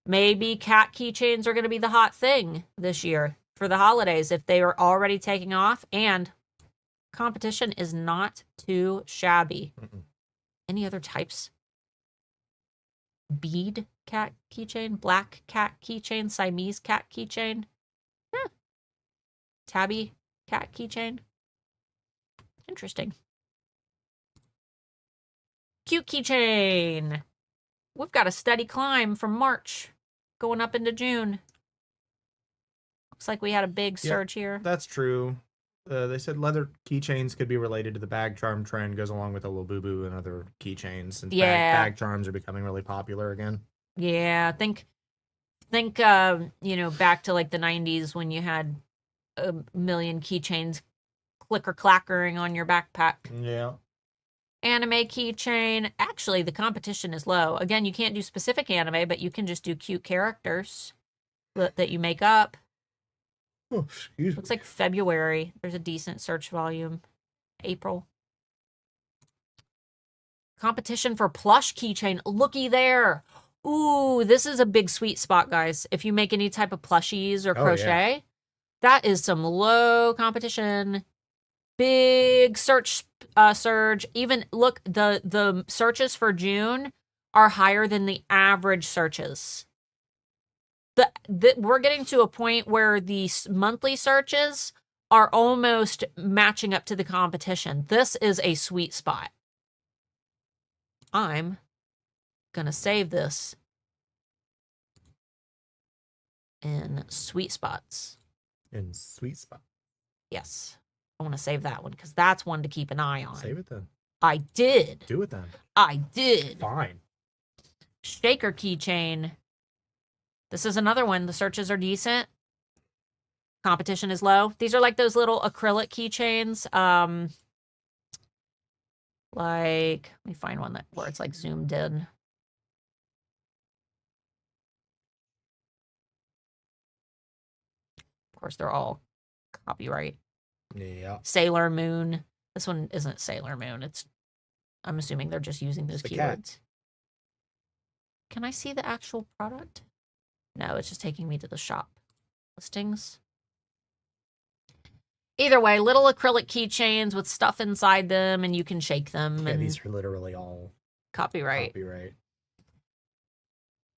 Speaker 2: Maybe cat keychains are going to be the hot thing this year for the holidays if they are already taking off, and competition is not too shabby. Any other types? Bead cat keychain, black cat keychain, Siamese cat keychain, tabby cat keychain. Interesting. Cute keychain. We've got a steady climb from March going up into June. Looks like we had a big surge here.
Speaker 1: That's true. They said leather keychains could be related to the bag charm trend, goes along with the little boo-boo and other keychains. Since bag charms are becoming really popular again.
Speaker 2: Yeah, think you know, back to like the 90s when you had a million keychains clicker-clackering on your backpack.
Speaker 1: Yeah.
Speaker 2: Anime keychain. Actually, the competition is low. Again, you can't do specific anime, but you can just do cute characters that you make up.
Speaker 1: Oh, excuse me.
Speaker 2: Looks like February. There's a decent search volume. April. Competition for plush keychain. Looky there. Ooh, this is a big sweet spot, guys. If you make any type of plushies or crochet, that is some low competition. Big search surge. Even look, the searches for June are higher than the average searches. We're getting to a point where the monthly searches are almost matching up to the competition. This is a sweet spot. I'm gonna save this in sweet spots.
Speaker 1: In sweet spot.
Speaker 2: Yes. I want to save that one because that's one to keep an eye on.
Speaker 1: Save it then.
Speaker 2: I did.
Speaker 1: Do it then.
Speaker 2: I did.
Speaker 1: Fine.
Speaker 2: Shaker keychain. This is another one. The searches are decent. Competition is low. These are like those little acrylic keychains. Like, let me find one where it's like zoomed in. Of course, they're all copyright.
Speaker 1: Yeah.
Speaker 2: Sailor Moon. This one isn't Sailor Moon. I'm assuming they're just using those keywords.
Speaker 1: Cat.
Speaker 2: Can I see the actual product? No, it's just taking me to the shop listings. Either way, little acrylic keychains with stuff inside them, and you can shake them.
Speaker 1: Yeah,
Speaker 2: and
Speaker 1: these are literally all
Speaker 2: copyright.
Speaker 1: copyright.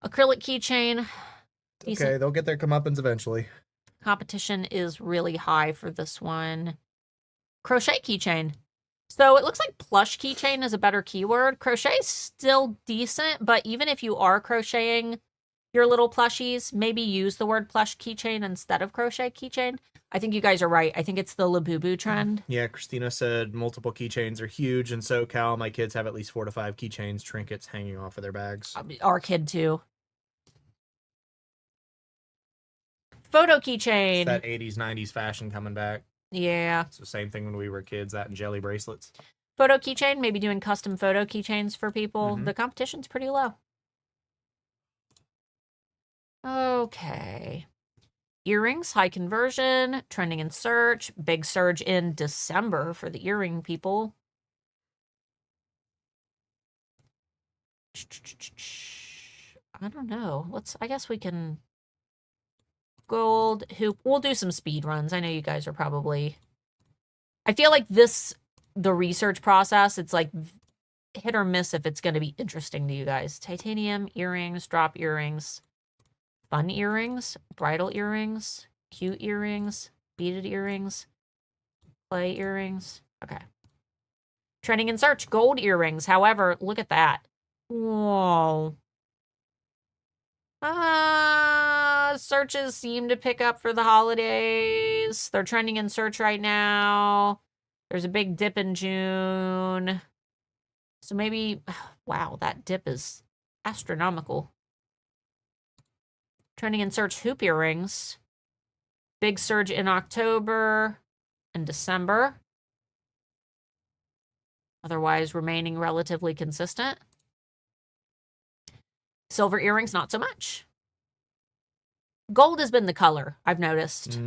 Speaker 2: Acrylic keychain. Decent.
Speaker 1: Okay, they'll get their comeuppance eventually.
Speaker 2: Competition is really high for this one. Crochet keychain. So it looks like plush keychain is a better keyword. Crochet is still decent, but even if you are crocheting your little plushies, maybe use the word plush keychain instead of crochet keychain. I think you guys are right. I think it's the Labubu trend.
Speaker 1: Yeah, Christina said multiple keychains are huge in SoCal. My kids have at least 4 to 5 keychains, trinkets hanging off of their bags.
Speaker 2: Our kid too. Photo keychain.
Speaker 1: It's that 80s, 90s fashion coming back.
Speaker 2: Yeah.
Speaker 1: It's the same thing when we were kids, that and jelly bracelets.
Speaker 2: Photo keychain, maybe doing custom photo keychains for people. The competition's pretty low. Okay. Earrings, high conversion, trending in search, big surge in December for the earring people. I don't know. I guess we can gold hoop. We'll do some speed runs. I know you guys are probably, I feel like the research process, it's like hit or miss if it's going to be interesting to you guys. Titanium earrings, drop earrings, fun earrings, bridal earrings, cute earrings, beaded earrings, play earrings. Okay. Trending in search, gold earrings. However, look at that. Whoa. Searches seem to pick up for the holidays. They're trending in search right now. There's a big dip in June. So maybe, wow, that dip is astronomical. Trending in search, hoop earrings. Big surge in October and December. Otherwise, remaining relatively consistent. Silver earrings, not so much. Gold has been the color, I've noticed.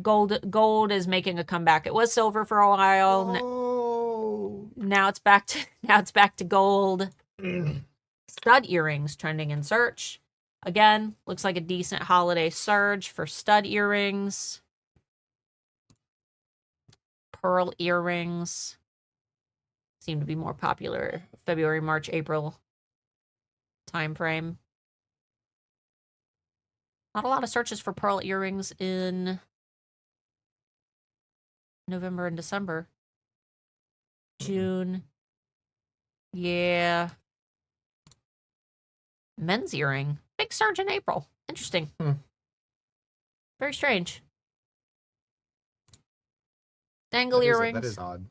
Speaker 2: Gold is making a comeback. It was silver for a while.
Speaker 1: Oh.
Speaker 2: Now it's back to gold. Stud earrings trending in search. Again, looks like a decent holiday surge for stud earrings. Pearl earrings seem to be more popular February, March, April time frame. Not a lot of searches for pearl earrings in November and December. June. Yeah. Men's earring. Big surge in April. Interesting. Very strange. Dangle earrings.
Speaker 1: That is odd.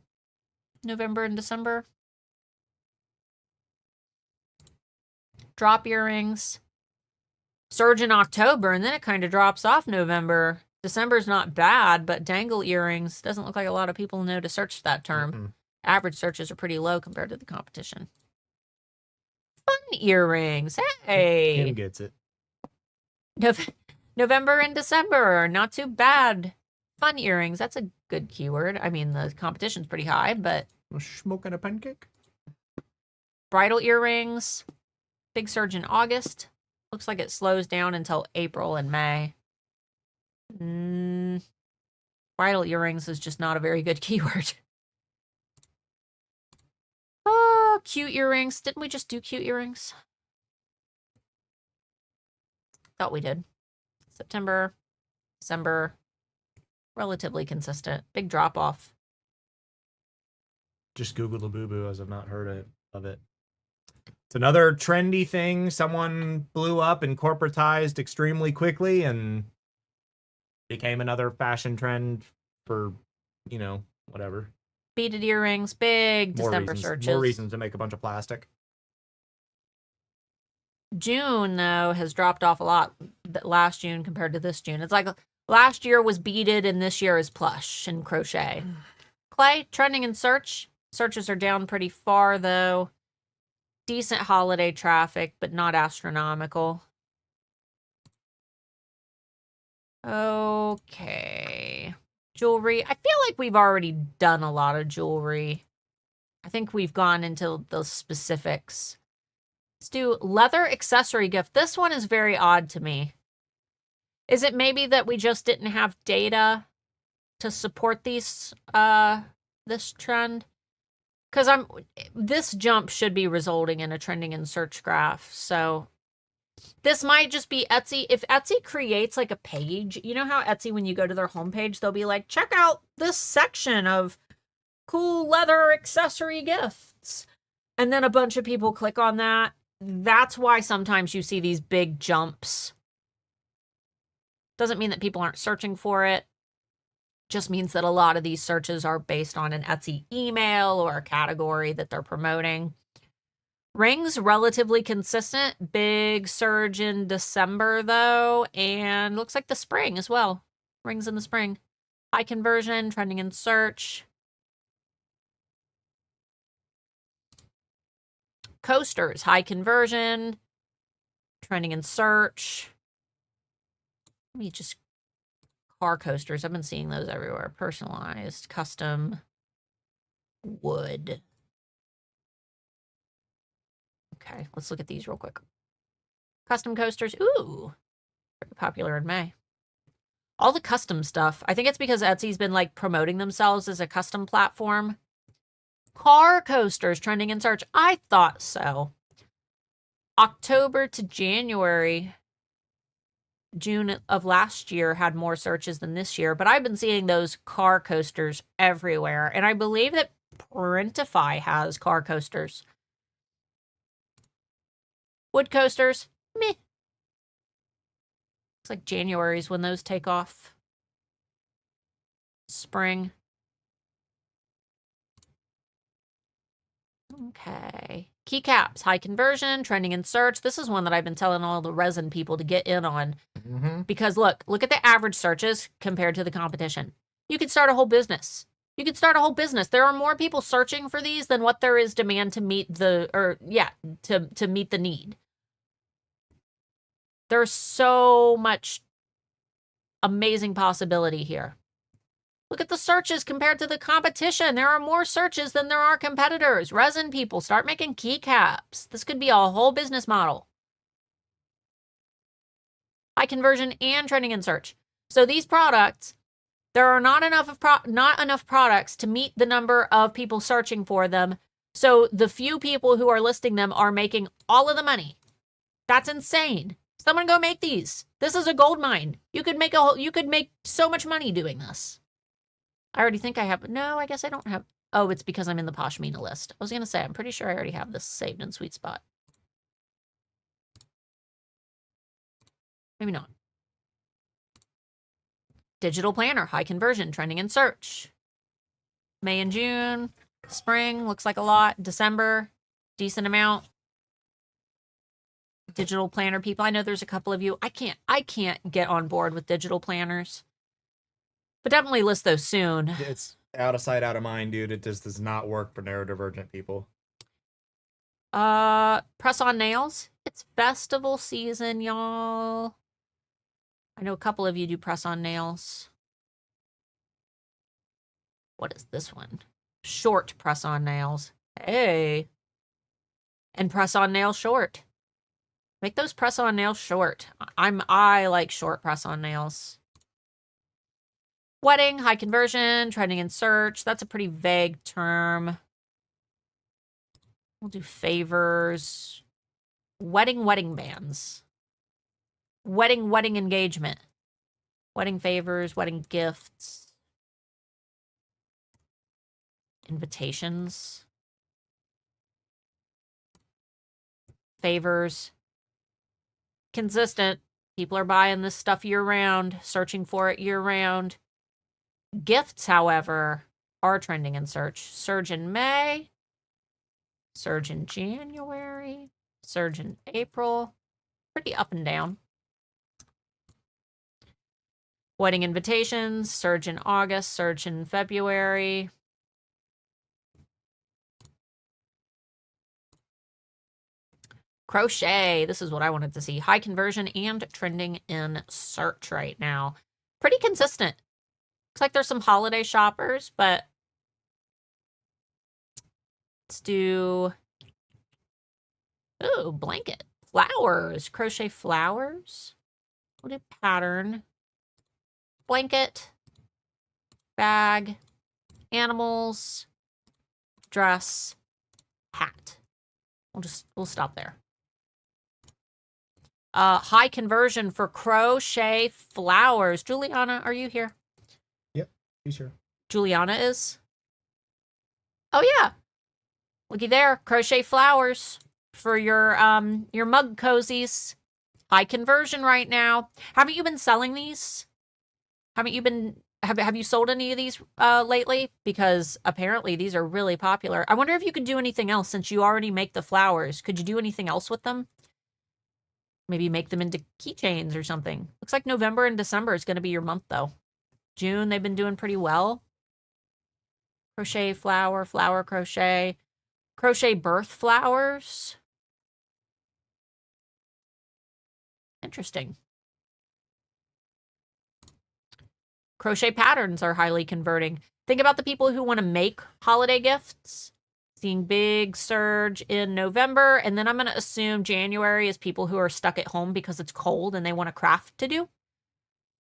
Speaker 2: November and December. Drop earrings. Surge in October, and then it kind of drops off November. December's not bad, but dangle earrings doesn't look like a lot of people know to search that term. Average searches are pretty low compared to the competition. Fun earrings. Hey.
Speaker 1: Kim gets it.
Speaker 2: November and December, not too bad. Fun earrings. That's a good keyword. I mean, the competition's pretty high, but
Speaker 1: smoking a pancake.
Speaker 2: Bridal earrings. Big surge in August. Looks like it slows down until April and May. Bridal earrings is just not a very good keyword. Oh, cute earrings. Didn't we just do cute earrings? Thought we did. September, December. Relatively consistent. Big drop off.
Speaker 1: Just Google the boo-boo as I've not heard of it. It's another trendy thing. Someone blew up and corporatized extremely quickly and became another fashion trend for, whatever.
Speaker 2: Beaded earrings, big December searches.
Speaker 1: More reasons to make a bunch of plastic.
Speaker 2: June, though, has dropped off a lot last June compared to this June. It's like last year was beaded and this year is plush and crochet. Clay, trending in search. Searches are down pretty far, though. Decent holiday traffic, but not astronomical. Okay. Jewelry. I feel like we've already done a lot of jewelry. I think we've gone into the specifics. Let's do leather accessory gift. This one is very odd to me. Is it maybe that we just didn't have data to support these this trend? Because this jump should be resulting in a trending in search graph. So this might just be Etsy. If Etsy creates like a page, you know how Etsy, when you go to their homepage, they'll be like, check out this section of cool leather accessory gifts. And then a bunch of people click on that. That's why sometimes you see these big jumps. Doesn't mean that people aren't searching for it. Just means that a lot of these searches are based on an Etsy email or a category that they're promoting. Rings, relatively consistent. Big surge in December, though. And looks like the spring as well. Rings in the spring. High conversion, trending in search. Coasters, high conversion, trending in search. Let me just... Car coasters, I've been seeing those everywhere. Personalized, custom, wood. Okay, let's look at these real quick. Custom coasters, ooh, very popular in May. All the custom stuff, I think it's because Etsy's been like promoting themselves as a custom platform. Car coasters trending in search. I thought so. October to January, June of last year had more searches than this year, but I've been seeing those car coasters everywhere. And I believe that Printify has car coasters. Wood coasters, meh. Looks like January is when those take off. Spring. Okay. Keycaps, high conversion, trending in search. This is one that I've been telling all the resin people to get in on. Because look at the average searches compared to the competition. You could start a whole business. You could start a whole business. There are more people searching for these than what there is demand to meet the, to meet the need. There's so much amazing possibility here. Look at the searches compared to the competition. There are more searches than there are competitors. Resin people, start making keycaps. This could be a whole business model. High conversion and trending in search. So these products, there are not enough products to meet the number of people searching for them. So the few people who are listing them are making all of the money. That's insane. Someone go make these. This is a gold mine. You could make so much money doing this. I already think I have. No, I guess I don't have. Oh, it's because I'm in the Poshmina list. I was going to say, I'm pretty sure I already have this saved in Sweet Spot. Maybe not. Digital planner, high conversion, trending in search. May and June. Spring, looks like a lot. December, decent amount. Digital planner people. I know there's a couple of you. I can't get on board with digital planners. But definitely list those soon.
Speaker 1: It's out of sight, out of mind, dude. It just does not work for neurodivergent people.
Speaker 2: Press on nails. It's festival season, y'all. I know a couple of you do press on nails. What is this one? Short press on nails. Hey. And press on nails short. Make those press on nails short. I like short press on nails. Wedding, high conversion, trending in search. That's a pretty vague term. We'll do favors. Wedding bands. Wedding engagement. Wedding favors, wedding gifts. Invitations. Favors. Consistent. People are buying this stuff year-round, searching for it year-round. Gifts, however, are trending in search. Surge in May. Surge in January. Surge in April. Pretty up and down. Wedding invitations, surge in August, surge in February. Crochet, this is what I wanted to see. High conversion and trending in search right now. Pretty consistent. Looks like there's some holiday shoppers, but let's do, ooh, blanket. Flowers, crochet flowers. We'll do pattern. Blanket, bag, animals, dress, hat. We'll stop there. High conversion for crochet flowers. Juliana, are you here?
Speaker 1: Yep, he's here.
Speaker 2: Juliana is? Oh yeah. Looky there, crochet flowers for your mug cozies. High conversion right now. Haven't you been selling these? Haven't you been have you sold any of these lately? Because apparently these are really popular. I wonder if you could do anything else since you already make the flowers. Could you do anything else with them? Maybe make them into keychains or something. Looks like November and December is going to be your month, though. June, they've been doing pretty well. Crochet flower, flower crochet. Crochet birth flowers. Interesting. Crochet patterns are highly converting. Think about the people who want to make holiday gifts. Seeing big surge in November, and then I'm going to assume January is people who are stuck at home because it's cold and they want a craft to do.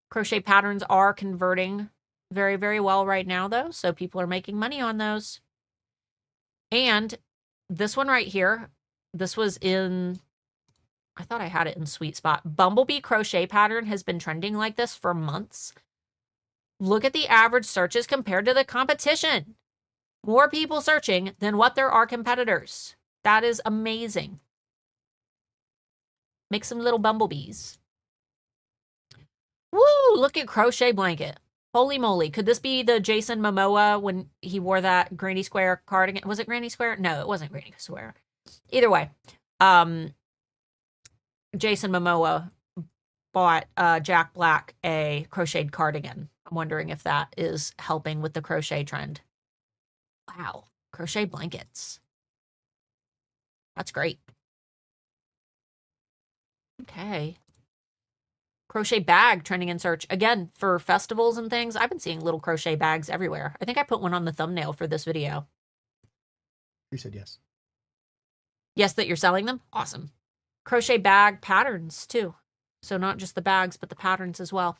Speaker 2: Crochet patterns are converting very, very well right now, though, so people are making money on those. And this one right here, this was in, I thought I had it in Sweet Spot. Bumblebee crochet pattern has been trending like this for months. Look at the average searches compared to the competition. More people searching than what there are competitors. That is amazing. Make some little bumblebees. Woo! Look at crochet blanket. Holy moly. Could this be the Jason Momoa when he wore that Granny Square cardigan? Was it Granny Square? No, it wasn't Granny Square. Either way, Jason Momoa bought Jack Black a crocheted cardigan. I'm wondering if that is helping with the crochet trend. Wow, crochet blankets. That's great. Okay. Crochet bag trending in search. Again, for festivals and things, I've been seeing little crochet bags everywhere. I think I put one on the thumbnail for this video.
Speaker 1: You said yes.
Speaker 2: Yes, that you're selling them? Awesome. Crochet bag patterns, too. So not just the bags, but the patterns as well.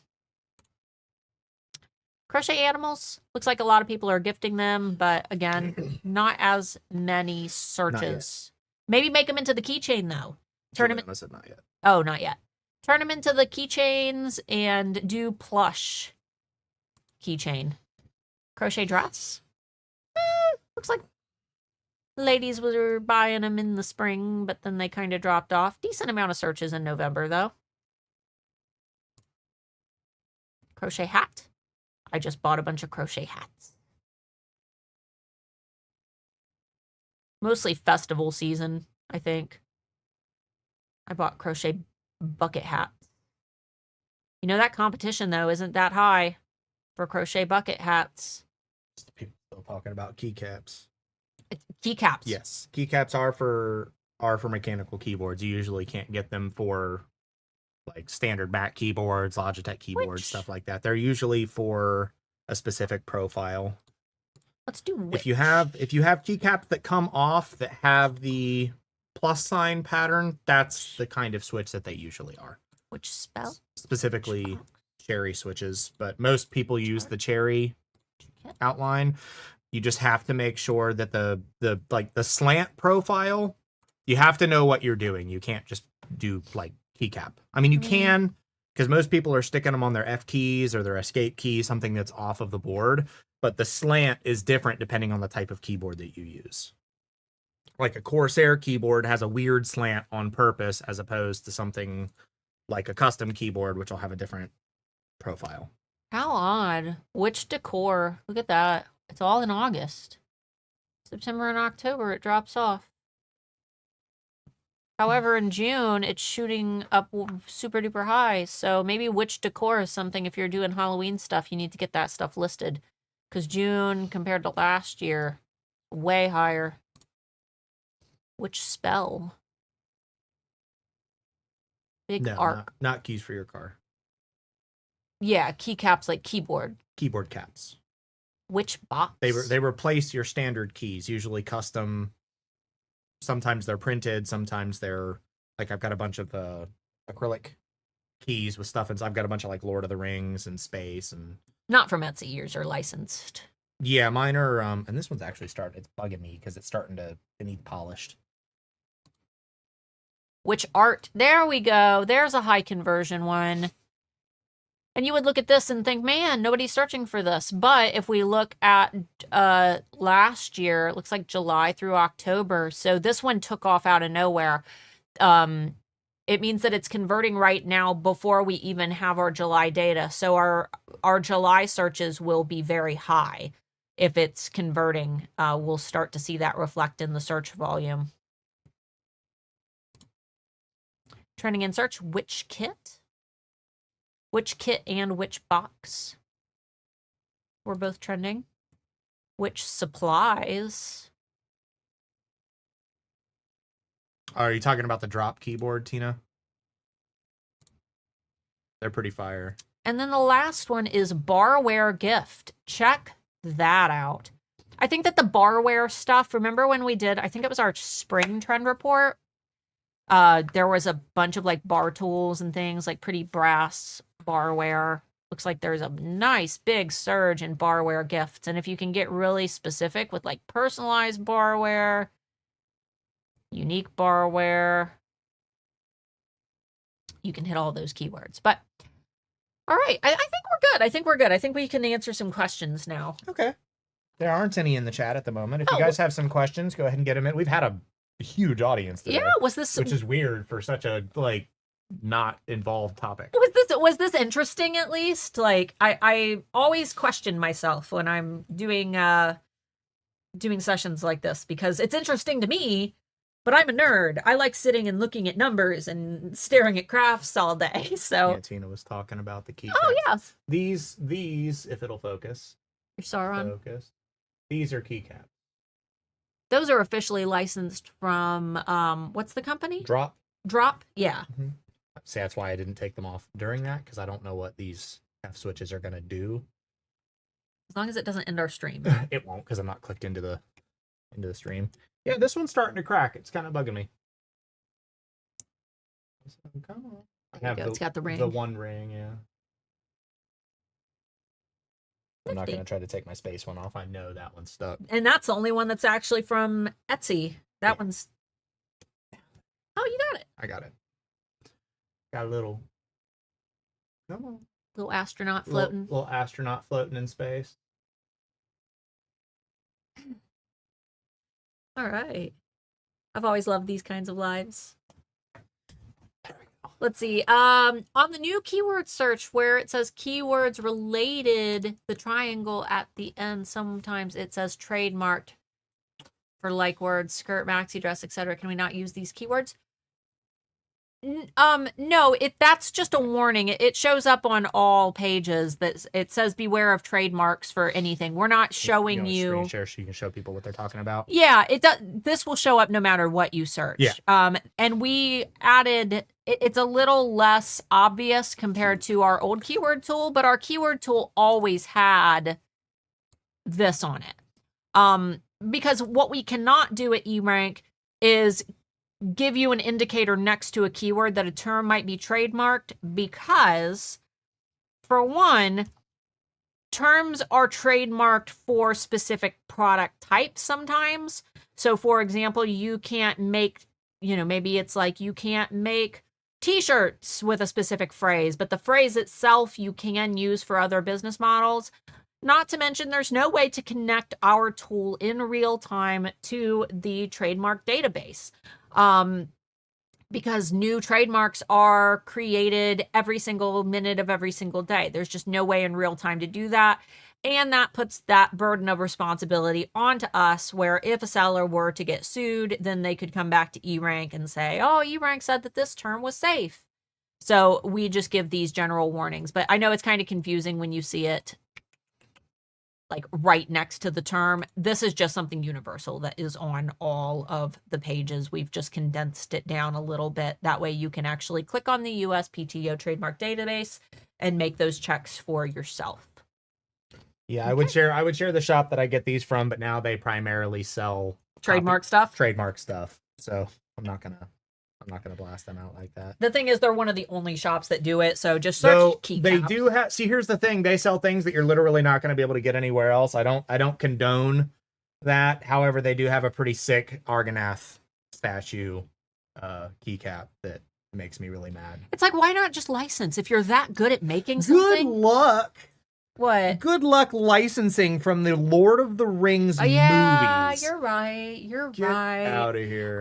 Speaker 2: Crochet animals. Looks like a lot of people are gifting them, but again, not as many searches. Maybe make them into the keychain, though. Turn them.
Speaker 1: Said not yet.
Speaker 2: Oh, not yet. Turn them into the keychains and do plush keychain. Crochet dress. Looks like ladies were buying them in the spring, but then they kind of dropped off. Decent amount of searches in November, though. Crochet hat. I just bought a bunch of crochet hats. Mostly festival season, I think. I bought crochet bucket hats. You know, that competition, though, isn't that high for crochet bucket hats.
Speaker 1: Just people still talking about keycaps.
Speaker 2: Keycaps.
Speaker 1: Yes, keycaps are for mechanical keyboards. You usually can't get them for like standard Mac keyboards, Logitech keyboards, stuff like that. They're usually for a specific profile.
Speaker 2: Let's do which.
Speaker 1: If you have keycaps that come off that have the plus sign pattern, that's the kind of switch that they usually are.
Speaker 2: Which spell?
Speaker 1: Specifically cherry switches, but most people use the cherry outline. You just have to make sure that the slant profile, you have to know what you're doing. You can't just do like keycap. I mean, you can, because most people are sticking them on their F keys or their escape key, something that's off of the board. But the slant is different depending on the type of keyboard that you use. Like a Corsair keyboard has a weird slant on purpose as opposed to something like a custom keyboard, which will have a different profile.
Speaker 2: How odd. Which decor? Look at that. It's all in August. September and October, it drops off. However, in June, it's shooting up super duper high. So maybe which decor is something, if you're doing Halloween stuff, you need to get that stuff listed. Because June, compared to last year, way higher. Which spell? Big
Speaker 1: No,
Speaker 2: arc.
Speaker 1: not keys for your car.
Speaker 2: Yeah, keycaps like keyboard.
Speaker 1: Keyboard caps.
Speaker 2: Which box?
Speaker 1: They replace your standard keys, usually custom. Sometimes they're printed, sometimes they're like I've got a bunch of acrylic keys with stuff, and I've got a bunch of like Lord of the Rings and space and
Speaker 2: Not from Etsy. Yours are licensed.
Speaker 1: yeah, mine are and this one's actually starting. It's bugging me because it's starting to need polished.
Speaker 2: Which art? There we go. There's a high conversion one. And you would look at this and think, man, nobody's searching for this. But if we look at last year, it looks like July through October. So this one took off out of nowhere. It means that it's converting right now before we even have our July data. So our July searches will be very high. If it's converting, we'll start to see that reflect in the search volume. Trending in search, which kit? Which kit and which box? We're both trending. Which supplies?
Speaker 1: Are you talking about the drop keyboard, Tina? They're pretty fire.
Speaker 2: And then the last one is barware gift. Check that out. I think that the barware stuff, remember when we did, I think it was our spring trend report? There was a bunch of like bar tools and things, like pretty brass barware. Looks like there's a nice big surge in barware gifts. And if you can get really specific with like personalized barware, unique barware, you can hit all those keywords. But all right, I think we're good. I think we're good. I think we can answer some questions now.
Speaker 1: Okay. There aren't any in the chat at the moment. If you guys have some questions, go ahead and get them in. We've had a huge audience today.
Speaker 2: Yeah, was this
Speaker 1: which is weird for such a like not involved topic.
Speaker 2: Was this interesting at least? Like I always question myself when I'm doing sessions like this because it's interesting to me, but I'm a nerd. I like sitting and looking at numbers and staring at crafts all day. So
Speaker 1: yeah, Tina was talking about the key.
Speaker 2: Oh yes.
Speaker 1: These, if it'll focus.
Speaker 2: Your Sauron.
Speaker 1: Focus. These are keycaps.
Speaker 2: Those are officially licensed from what's the company?
Speaker 1: Drop.
Speaker 2: Yeah.
Speaker 1: Mm-hmm. See, that's why I didn't take them off during that because I don't know what these F switches are gonna do.
Speaker 2: As long as it doesn't end our stream.
Speaker 1: It won't because I'm not clicked into the stream. Yeah, this one's starting to crack. It's kind of bugging me. Come on. I have
Speaker 2: it's got the ring.
Speaker 1: The one ring, yeah. I'm not going to try to take my space one off. I know that one's stuck.
Speaker 2: And that's the only one that's actually from Etsy. That one's... Oh, you got it.
Speaker 1: I got it. Got a little... Come on.
Speaker 2: Little astronaut floating.
Speaker 1: Little astronaut floating in space.
Speaker 2: All right. I've always loved these kinds of lives. Let's see. On the new keyword search where it says keywords related, the triangle at the end, sometimes it says trademarked for like words, skirt, maxi dress, etc. Can we not use these keywords? No, that's just a warning. It shows up on all pages that it says beware of trademarks for anything. We're not showing you
Speaker 1: screen share so you can show people what they're talking about.
Speaker 2: Yeah, it does. This will show up no matter what you search.
Speaker 1: Yeah.
Speaker 2: And we added it's a little less obvious compared to our old keyword tool, but our keyword tool always had this on it. Because what we cannot do at eRank is give you an indicator next to a keyword that a term might be trademarked because, for one, terms are trademarked for specific product types sometimes. So, for example, you can't make, maybe it's like you can't make t-shirts with a specific phrase, but the phrase itself you can use for other business models. Not to mention, there's no way to connect our tool in real time to the trademark database. Because new trademarks are created every single minute of every single day. There's just no way in real time to do that. And that puts that burden of responsibility onto us, where if a seller were to get sued, then they could come back to eRank and say, oh, eRank said that this term was safe. So we just give these general warnings. But I know it's kind of confusing when you see it like right next to the term. This is just something universal that is on all of the pages. We've just condensed it down a little bit. That way you can actually click on the USPTO trademark database and make those checks for yourself.
Speaker 1: Yeah, okay. I would share the shop that I get these from, but now they primarily sell
Speaker 2: trademark stuff.
Speaker 1: So I'm not gonna blast them out like that.
Speaker 2: The thing is, they're one of the only shops that do it, so just search keycaps.
Speaker 1: They do have. See, here's the thing: they sell things that you're literally not going to be able to get anywhere else. I don't condone that. However, they do have a pretty sick Argonath statue keycap that makes me really mad.
Speaker 2: It's like, why not just license if you're that good at making something?
Speaker 1: Good luck.
Speaker 2: What?
Speaker 1: Good luck licensing from the Lord of the Rings movies.
Speaker 2: Yeah, you're right.
Speaker 1: Get out of here.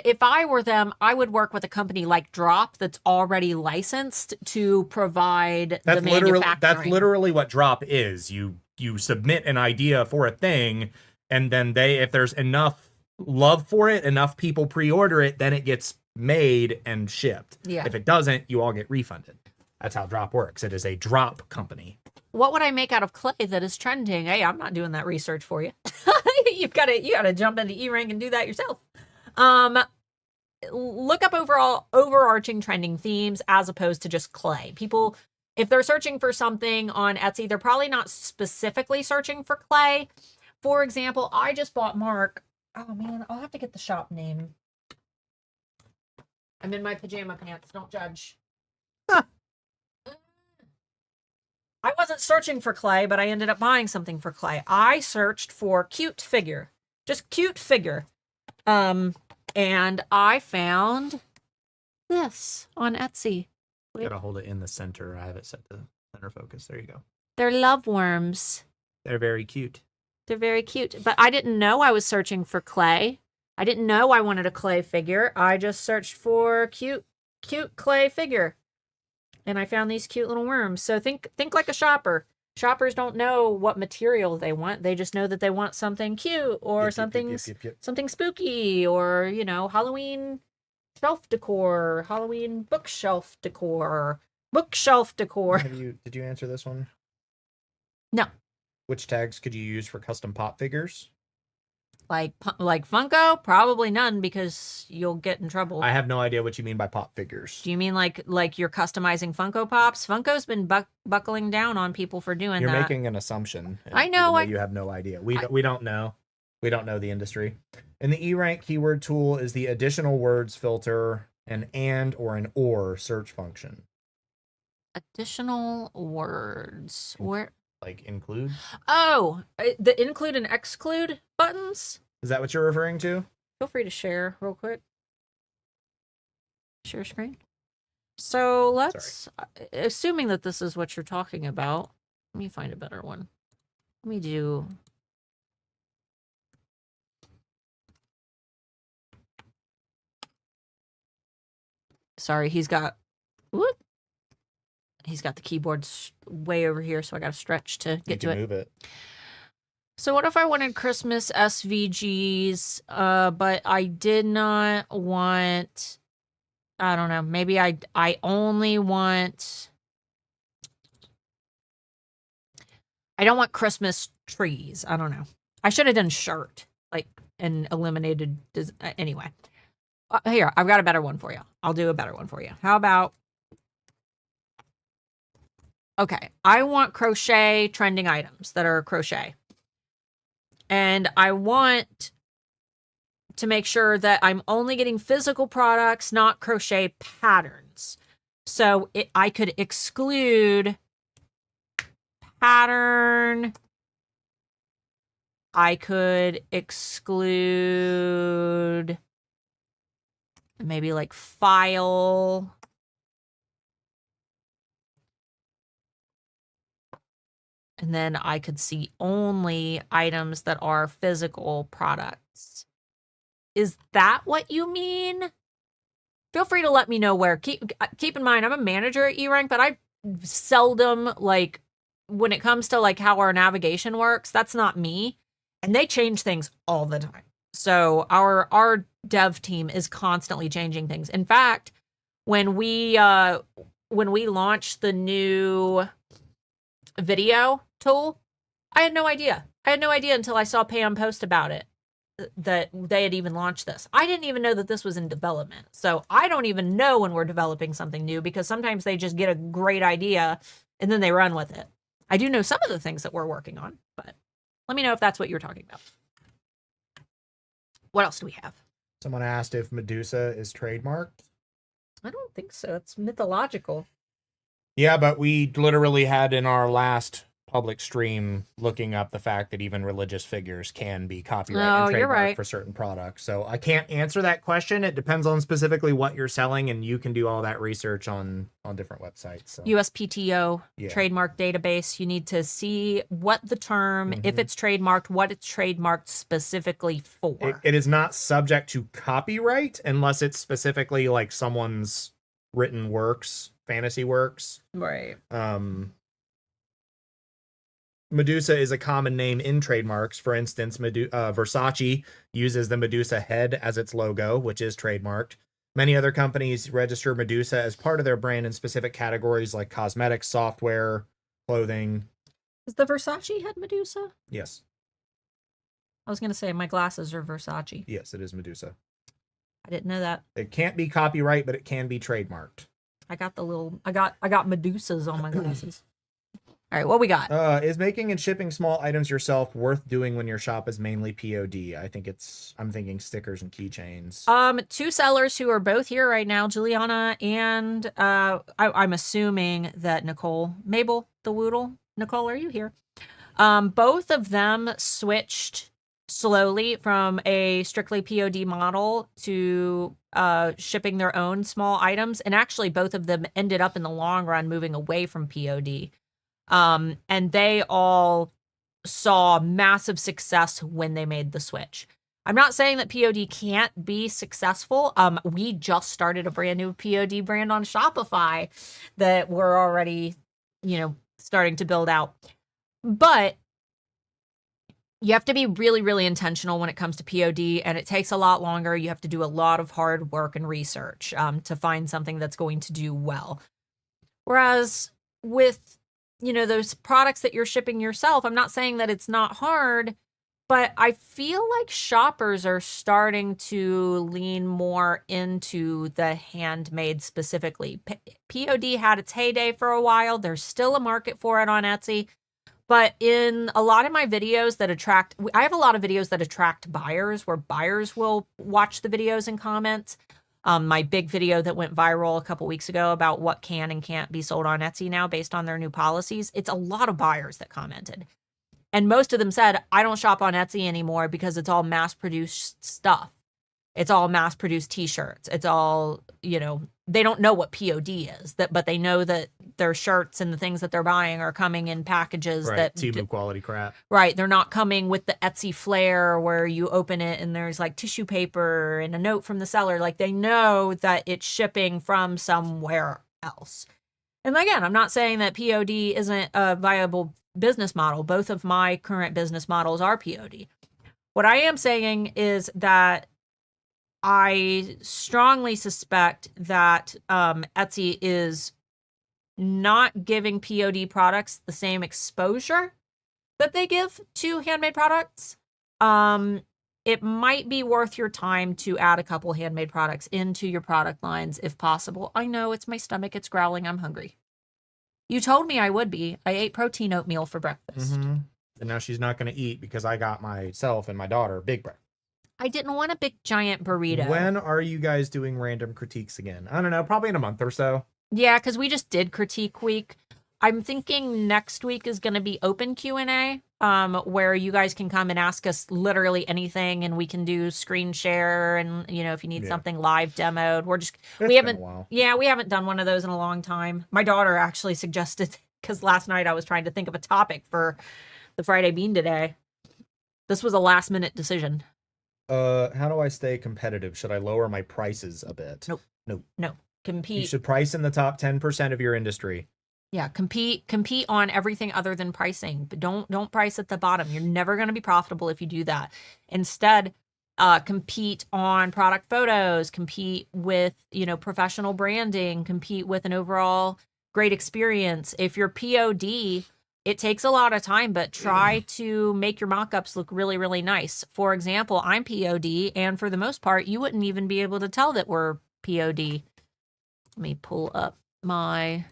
Speaker 2: If I were them, I would work with a company like Drop that's already licensed to provide the manufacturing.
Speaker 1: That's literally what Drop is. You submit an idea for a thing, and then if there's enough love for it, enough people pre-order it, then it gets made and shipped.
Speaker 2: Yeah.
Speaker 1: If it doesn't, you all get refunded. That's how Drop works. It is a drop company.
Speaker 2: What would I make out of clay that is trending? Hey, I'm not doing that research for you. You gotta jump into eRank and do that yourself. Look up overarching trending themes as opposed to just clay. People, if they're searching for something on Etsy, they're probably not specifically searching for clay. For example, I just bought Marc. Oh man, I'll have to get the shop name. I'm in my pajama pants. Don't judge. I wasn't searching for clay, but I ended up buying something for clay. I searched for cute figure. Just cute figure. And I found this on Etsy.
Speaker 1: You gotta hold it in the center. I have it set to center focus. There you go.
Speaker 2: They're love worms.
Speaker 1: They're very cute.
Speaker 2: They're very cute. But I didn't know I was searching for clay. I didn't know I wanted a clay figure. I just searched for cute clay figure. And I found these cute little worms. So think like a shopper. Shoppers don't know what material they want. They just know that they want something cute or something spooky or, Halloween shelf decor, Halloween bookshelf decor, Did
Speaker 1: you answer this one?
Speaker 2: No.
Speaker 1: Which tags could you use for custom pop figures?
Speaker 2: Like Funko? Probably none, because you'll get in trouble.
Speaker 1: I have no idea what you mean by pop figures.
Speaker 2: Do you mean like you're customizing Funko Pops? Funko's been buckling down on people for doing that.
Speaker 1: You're making an assumption.
Speaker 2: I know.
Speaker 1: You have no idea. We don't know. We don't know the industry. In the eRank keyword tool is the additional words filter, an and or an or search function.
Speaker 2: Additional words. Where?
Speaker 1: Like include?
Speaker 2: Oh, the include and exclude buttons?
Speaker 1: Is that what you're referring to?
Speaker 2: Feel free to share real quick. Share screen. So let's, assuming that this is what you're talking about, let me find a better one. Let me do... Sorry, he's got... Whoop. He's got the keyboard way over here, so I got to stretch to get to it.
Speaker 1: Move it.
Speaker 2: So what if I wanted Christmas SVGs, but I did not want... I don't know. Maybe I only want... I don't want Christmas trees. I don't know. I should have done shirt, and eliminated... Anyway. Here, I've got a better one for you. I'll do a better one for you. How about... Okay, I want crochet trending items that are crochet. And I want to make sure that I'm only getting physical products, not crochet patterns. So I could exclude pattern. I could exclude maybe like file. And then I could see only items that are physical products. Is that what you mean? Feel free to let me know where. Keep in mind, I'm a manager at eRank, but I seldom when it comes to like how our navigation works, that's not me. And they change things all the time. So our dev team is constantly changing things. In fact, when we launched the new video tool, I had no idea. I had no idea until I saw Pam post about it, that they had even launched this. I didn't even know that this was in development. So I don't even know when we're developing something new, because sometimes they just get a great idea and then they run with it. I do know some of the things that we're working on, but let me know if that's what you're talking about. What else do we have?
Speaker 1: Someone asked if Medusa is trademarked.
Speaker 2: I don't think so. It's mythological.
Speaker 1: Yeah, but we literally had in our last public stream looking up the fact that even religious figures can be copyright and
Speaker 2: you're
Speaker 1: trademarked
Speaker 2: right.
Speaker 1: for certain products. So I can't answer that question. It depends on specifically what you're selling, and you can do all that research on different websites. So.
Speaker 2: USPTO trademark database. You need to see what the term, if it's trademarked, what it's trademarked specifically for.
Speaker 1: It is not subject to copyright unless it's specifically like someone's written works, fantasy works.
Speaker 2: Right.
Speaker 1: Medusa is a common name in trademarks. For instance, Versace uses the Medusa head as its logo, which is trademarked. Many other companies register Medusa as part of their brand in specific categories like cosmetics, software, clothing.
Speaker 2: Is the Versace head Medusa?
Speaker 1: Yes.
Speaker 2: I was going to say my glasses are Versace.
Speaker 1: Yes, it is Medusa.
Speaker 2: I didn't know that.
Speaker 1: It can't be copyright, but it can be trademarked.
Speaker 2: I got I got Medusas on my glasses. All right, what we got?
Speaker 1: Is making and shipping small items yourself worth doing when your shop is mainly POD? I'm thinking stickers and keychains.
Speaker 2: Two sellers who are both here right now, Juliana and I'm assuming that Mabel the Woodle. Nicole, are you here? Both of them switched slowly from a strictly POD model to shipping their own small items, and actually both of them ended up in the long run moving away from POD. And they all saw massive success when they made the switch. I'm not saying that POD can't be successful. We just started a brand new POD brand on Shopify that we're already, starting to build out. But you have to be really, really intentional when it comes to POD, and it takes a lot longer. You have to do a lot of hard work and research to find something that's going to do well. Whereas with those products that you're shipping yourself, I'm not saying that it's not hard, but I feel like shoppers are starting to lean more into the handmade specifically. POD had its heyday for a while. There's still a market for it on Etsy. But in a lot of my videos I have a lot of videos that attract buyers, where buyers will watch the videos and comment. My big video that went viral a couple weeks ago about what can and can't be sold on Etsy now based on their new policies. It's a lot of buyers that commented. And most of them said, I don't shop on Etsy anymore because it's all mass-produced stuff. It's all mass-produced t-shirts. It's all, they don't know what POD is, but they know that their shirts and the things that they're buying are coming in packages that
Speaker 1: Temu quality crap.
Speaker 2: Right. They're not coming with the Etsy flair where you open it and there's like tissue paper and a note from the seller. Like, they know that it's shipping from somewhere else. And again, I'm not saying that POD isn't a viable business model. Both of my current business models are POD. What I am saying is that I strongly suspect that Etsy is not giving POD products the same exposure that they give to handmade products. It might be worth your time to add a couple handmade products into your product lines if possible. I know it's my stomach. It's growling. I'm hungry. You told me I would be. I ate protein oatmeal for breakfast.
Speaker 1: Mm-hmm. And now she's not going to eat because I got myself and my daughter big breakfast.
Speaker 2: I didn't want a big giant burrito.
Speaker 1: When are you guys doing random critiques again? I don't know, probably in a month or so.
Speaker 2: Yeah, because we just did critique week. I'm thinking next week is going to be open Q&A, where you guys can come and ask us literally anything, and we can do screen share, and if you need something live demoed. We haven't done one of those in a long time. My daughter actually suggested, because last night I was trying to think of a topic for the Friday Bean today. This was a last minute decision.
Speaker 1: How do I stay competitive? Should I lower my prices a bit?
Speaker 2: Nope. No. Compete.
Speaker 1: You should price in the top 10% of your industry.
Speaker 2: Yeah, compete on everything other than pricing. But don't price at the bottom. You're never going to be profitable if you do that. Instead, compete on product photos, compete with, professional branding, compete with an overall great experience. If you're POD, it takes a lot of time, but try to make your mock-ups look really, really nice. For example, I'm POD, and for the most part, you wouldn't even be able to tell that we're POD. Let me pull up my...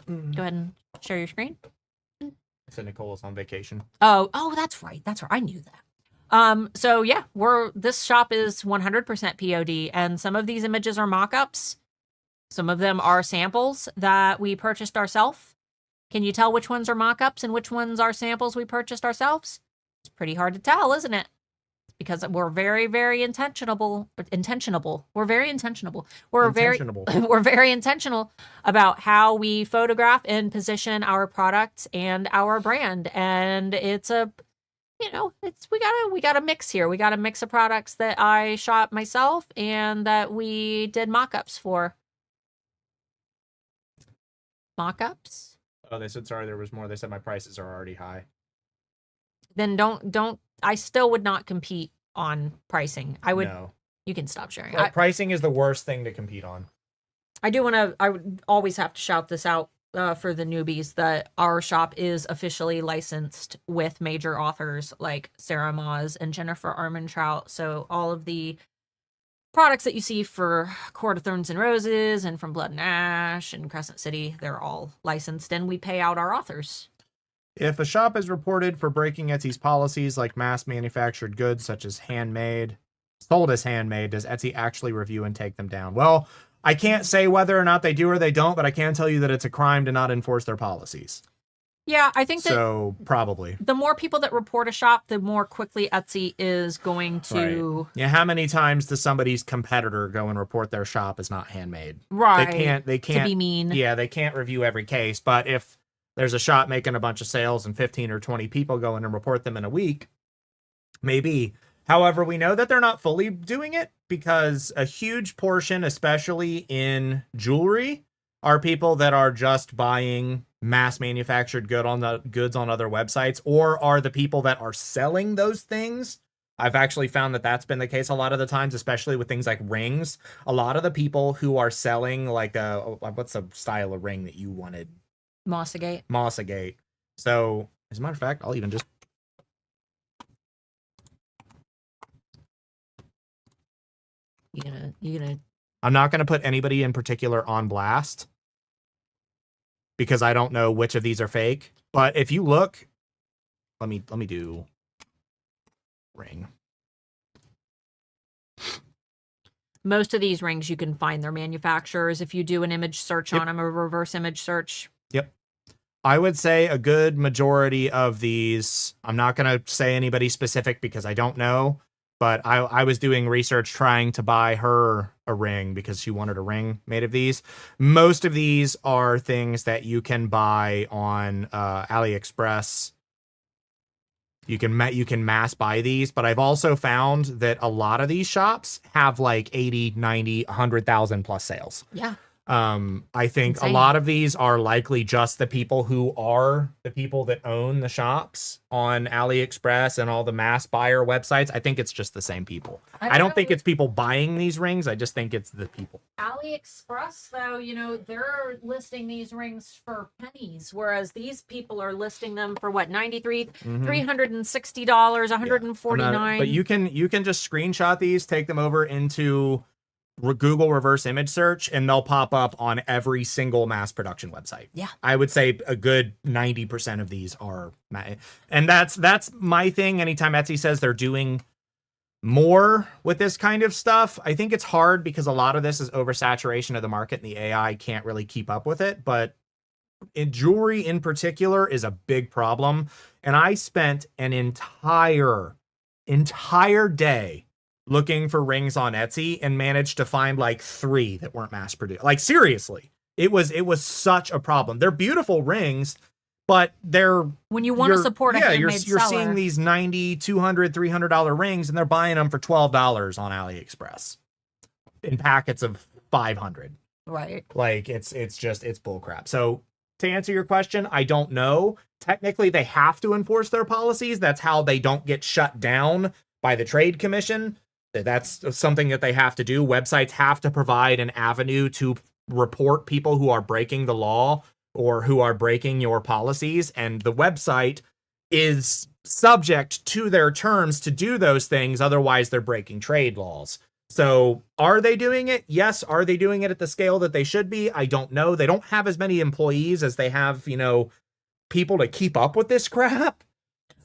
Speaker 2: Go ahead and share your screen.
Speaker 1: So Nicole's on vacation.
Speaker 2: Oh, that's right. That's right. I knew that. So yeah, this shop is 100% POD, and some of these images are mock-ups. Some of them are samples that we purchased ourselves. Can you tell which ones are mock-ups and which ones are samples we purchased ourselves? It's pretty hard to tell, isn't it? Because we're very, very intentional. We're very intentional. We're very intentional about how we photograph and position our products and our brand. And it's we got a mix here. We got a mix of products that I shot myself and that we did mock-ups for. Mock-ups?
Speaker 1: Oh, they said sorry, there was more. They said my prices are already high.
Speaker 2: Then don't I still would not compete on pricing. I would.
Speaker 1: No.
Speaker 2: You can stop sharing.
Speaker 1: Well, pricing is the worst thing to compete on.
Speaker 2: I would always have to shout this out for the newbies that our shop is officially licensed with major authors like Sarah Moss and Jennifer Armentrout. So all of the products that you see for Court of Thorns and Roses and from Blood and Ash and Crescent City, they're all licensed, and we pay out our authors.
Speaker 1: If a shop is reported for breaking Etsy's policies like mass manufactured goods such as handmade, sold as handmade, does Etsy actually review and take them down? Well, I can't say whether or not they do or they don't, but I can tell you that it's a crime to not enforce their policies.
Speaker 2: Yeah, I think that
Speaker 1: so probably
Speaker 2: the more people that report a shop, the more quickly Etsy is going to.
Speaker 1: Right. Yeah, how many times does somebody's competitor go and report their shop is not handmade?
Speaker 2: Right.
Speaker 1: They can't
Speaker 2: to be mean.
Speaker 1: Yeah, they can't review every case, but if there's a shop making a bunch of sales and 15 or 20 people go in and report them in a week, maybe. However, we know that they're not fully doing it because a huge portion, especially in jewelry, are people that are just buying mass manufactured goods on other websites, or are the people that are selling those things. I've actually found that that's been the case a lot of the times, especially with things like rings. A lot of the people who are selling like what's the style of ring that you wanted? Mossagate. So as a matter of fact, I'll even just.
Speaker 2: You gonna.
Speaker 1: I'm not gonna put anybody in particular on blast, because I don't know which of these are fake. But if you look, let me do ring.
Speaker 2: Most of these rings, you can find their manufacturers if you do an image search on them, a reverse image search.
Speaker 1: Yep. I would say a good majority of these, I'm not going to say anybody specific because I don't know, but I was doing research trying to buy her a ring because she wanted a ring made of these. Most of these are things that you can buy on AliExpress. You can mass buy these, but I've also found that a lot of these shops have like 80, 90, 100,000 plus sales.
Speaker 2: Yeah.
Speaker 1: I think a lot of these are likely just the people who are the people that own the shops on AliExpress and all the mass buyer websites. I think it's just the same people. I don't think it's people buying these rings. I just think it's the people.
Speaker 2: AliExpress, though, they're listing these rings for pennies, whereas these people are listing them for what, $93, $360, $149.
Speaker 1: But you can just screenshot these, take them over into Google reverse image search, and they'll pop up on every single mass production website.
Speaker 2: Yeah.
Speaker 1: I would say a good 90% of these are, and that's my thing. Anytime Etsy says they're doing more with this kind of stuff, I think it's hard because a lot of this is oversaturation of the market and the AI can't really keep up with it. But in jewelry in particular is a big problem. And I spent an entire day looking for rings on Etsy and managed to find like 3 that weren't mass produced. Like seriously, it was such a problem. They're beautiful rings, but they're
Speaker 2: when you want to support a handmade
Speaker 1: you're seeing these $90, $200, $300 rings, and they're buying them for $12 on AliExpress in packets of 500.
Speaker 2: Right.
Speaker 1: Like it's bullcrap. So to answer your question, I don't know. Technically, they have to enforce their policies. That's how they don't get shut down by the Trade Commission. That's something that they have to do. Websites have to provide an avenue to report people who are breaking the law or who are breaking your policies. And the website is subject to their terms to do those things. Otherwise, they're breaking trade laws. So are they doing it? Yes. Are they doing it at the scale that they should be? I don't know. They don't have as many employees as they have, people to keep up with this crap.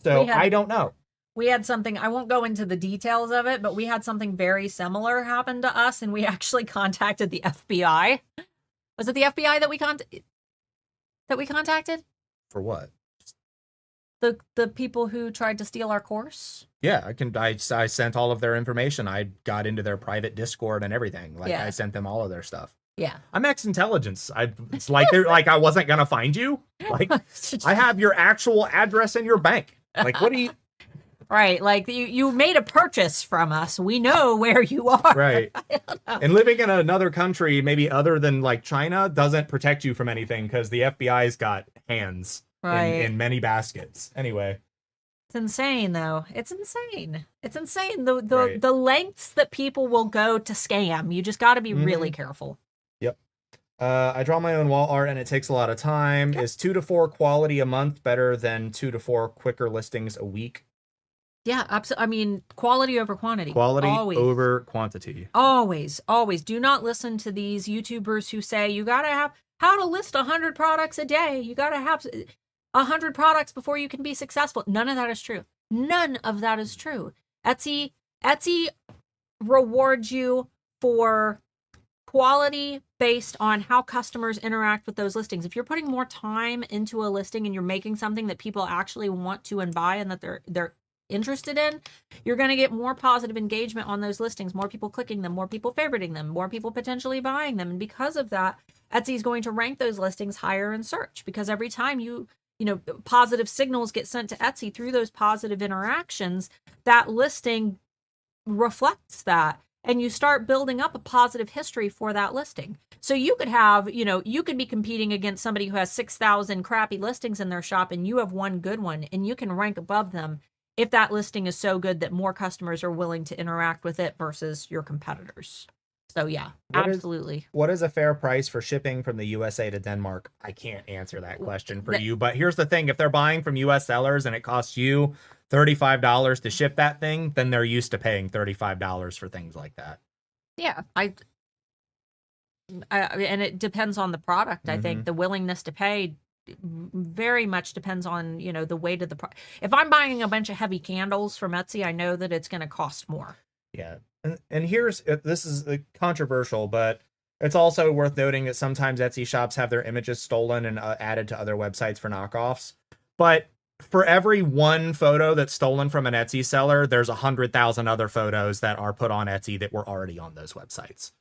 Speaker 1: So I don't know.
Speaker 2: We had something, I won't go into the details of it, but we had something very similar happen to us, and we actually contacted the FBI. Was it the FBI that we contacted?
Speaker 1: For what?
Speaker 2: The people who tried to steal our course?
Speaker 1: Yeah, I sent all of their information. I got into their private Discord and everything. Like I sent them all of their stuff.
Speaker 2: Yeah.
Speaker 1: I'm ex-intelligence. It's like they're like I wasn't gonna find you. Like I have your actual address in your bank. Like what do you
Speaker 2: Right, like you made a purchase from us. We know where you are.
Speaker 1: Right. And living in another country, maybe other than like China, doesn't protect you from anything because the FBI's got hands in many baskets. Anyway.
Speaker 2: It's insane, though. It's insane. It's insane. The lengths that people will go to scam. You just got to be really careful.
Speaker 1: Yep. I draw my own wall art, and it takes a lot of time. Is 2 to 4 quality a month better than 2 to 4 quicker listings a week?
Speaker 2: Yeah, absolutely. I mean, quality over quantity.
Speaker 1: Quality over quantity.
Speaker 2: Always, always. Do not listen to these YouTubers who say you got to have how to list 100 products a day. You got to have 100 products before you can be successful. None of that is true. None of that is true. Etsy rewards you for quality based on how customers interact with those listings. If you're putting more time into a listing and you're making something that people actually want to and buy and that they're interested in, you're going to get more positive engagement on those listings, more people clicking them, more people favoriting them, more people potentially buying them. And because of that, Etsy is going to rank those listings higher in search, because every time positive signals get sent to Etsy through those positive interactions, that listing reflects that. And you start building up a positive history for that listing. So you could have, you could be competing against somebody who has 6,000 crappy listings in their shop and you have one good one, and you can rank above them if that listing is so good that more customers are willing to interact with it versus your competitors. So yeah, absolutely.
Speaker 1: What is a fair price for shipping from the USA to Denmark? I can't answer that question for you, but here's the thing. If they're buying from US sellers and it costs you $35 to ship that thing, then they're used to paying $35 for things like that.
Speaker 2: Yeah, I and it depends on the product. I think the willingness to pay very much depends on, the weight of the product. If I'm buying a bunch of heavy candles from Etsy, I know that it's going to cost more.
Speaker 1: Yeah. And this is controversial, but it's also worth noting that sometimes Etsy shops have their images stolen and added to other websites for knockoffs. But for every one photo that's stolen from an Etsy seller, there's 100,000 other photos that are put on Etsy that were already on those websites.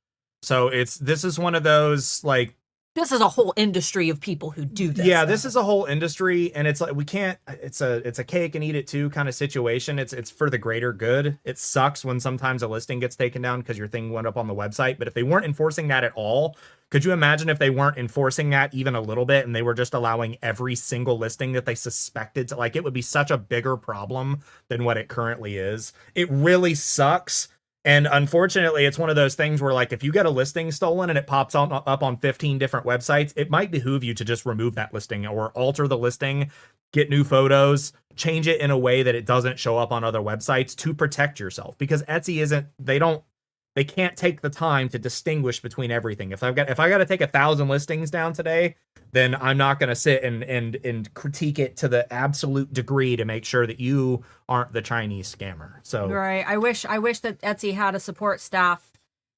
Speaker 1: So this is one of those, like,
Speaker 2: this is a whole industry of people who do this.
Speaker 1: Yeah, this is a whole industry, and it's like it's a cake and eat it too kind of situation. It's for the greater good. It sucks when sometimes a listing gets taken down because your thing went up on the website, but if they weren't enforcing that at all, could you imagine if they weren't enforcing that even a little bit and they were just allowing every single listing that they suspected to, like, it would be such a bigger problem than what it currently is. It really sucks. And unfortunately, it's one of those things where, like, if you get a listing stolen and it pops up on 15 different websites, it might behoove you to just remove that listing or alter the listing, get new photos, change it in a way that it doesn't show up on other websites to protect yourself. Because Etsy they can't take the time to distinguish between everything. If I got to take 1,000 listings down today, then I'm not going to sit and critique it to the absolute degree to make sure that you aren't the Chinese scammer. So
Speaker 2: right, I wish that Etsy had a support staff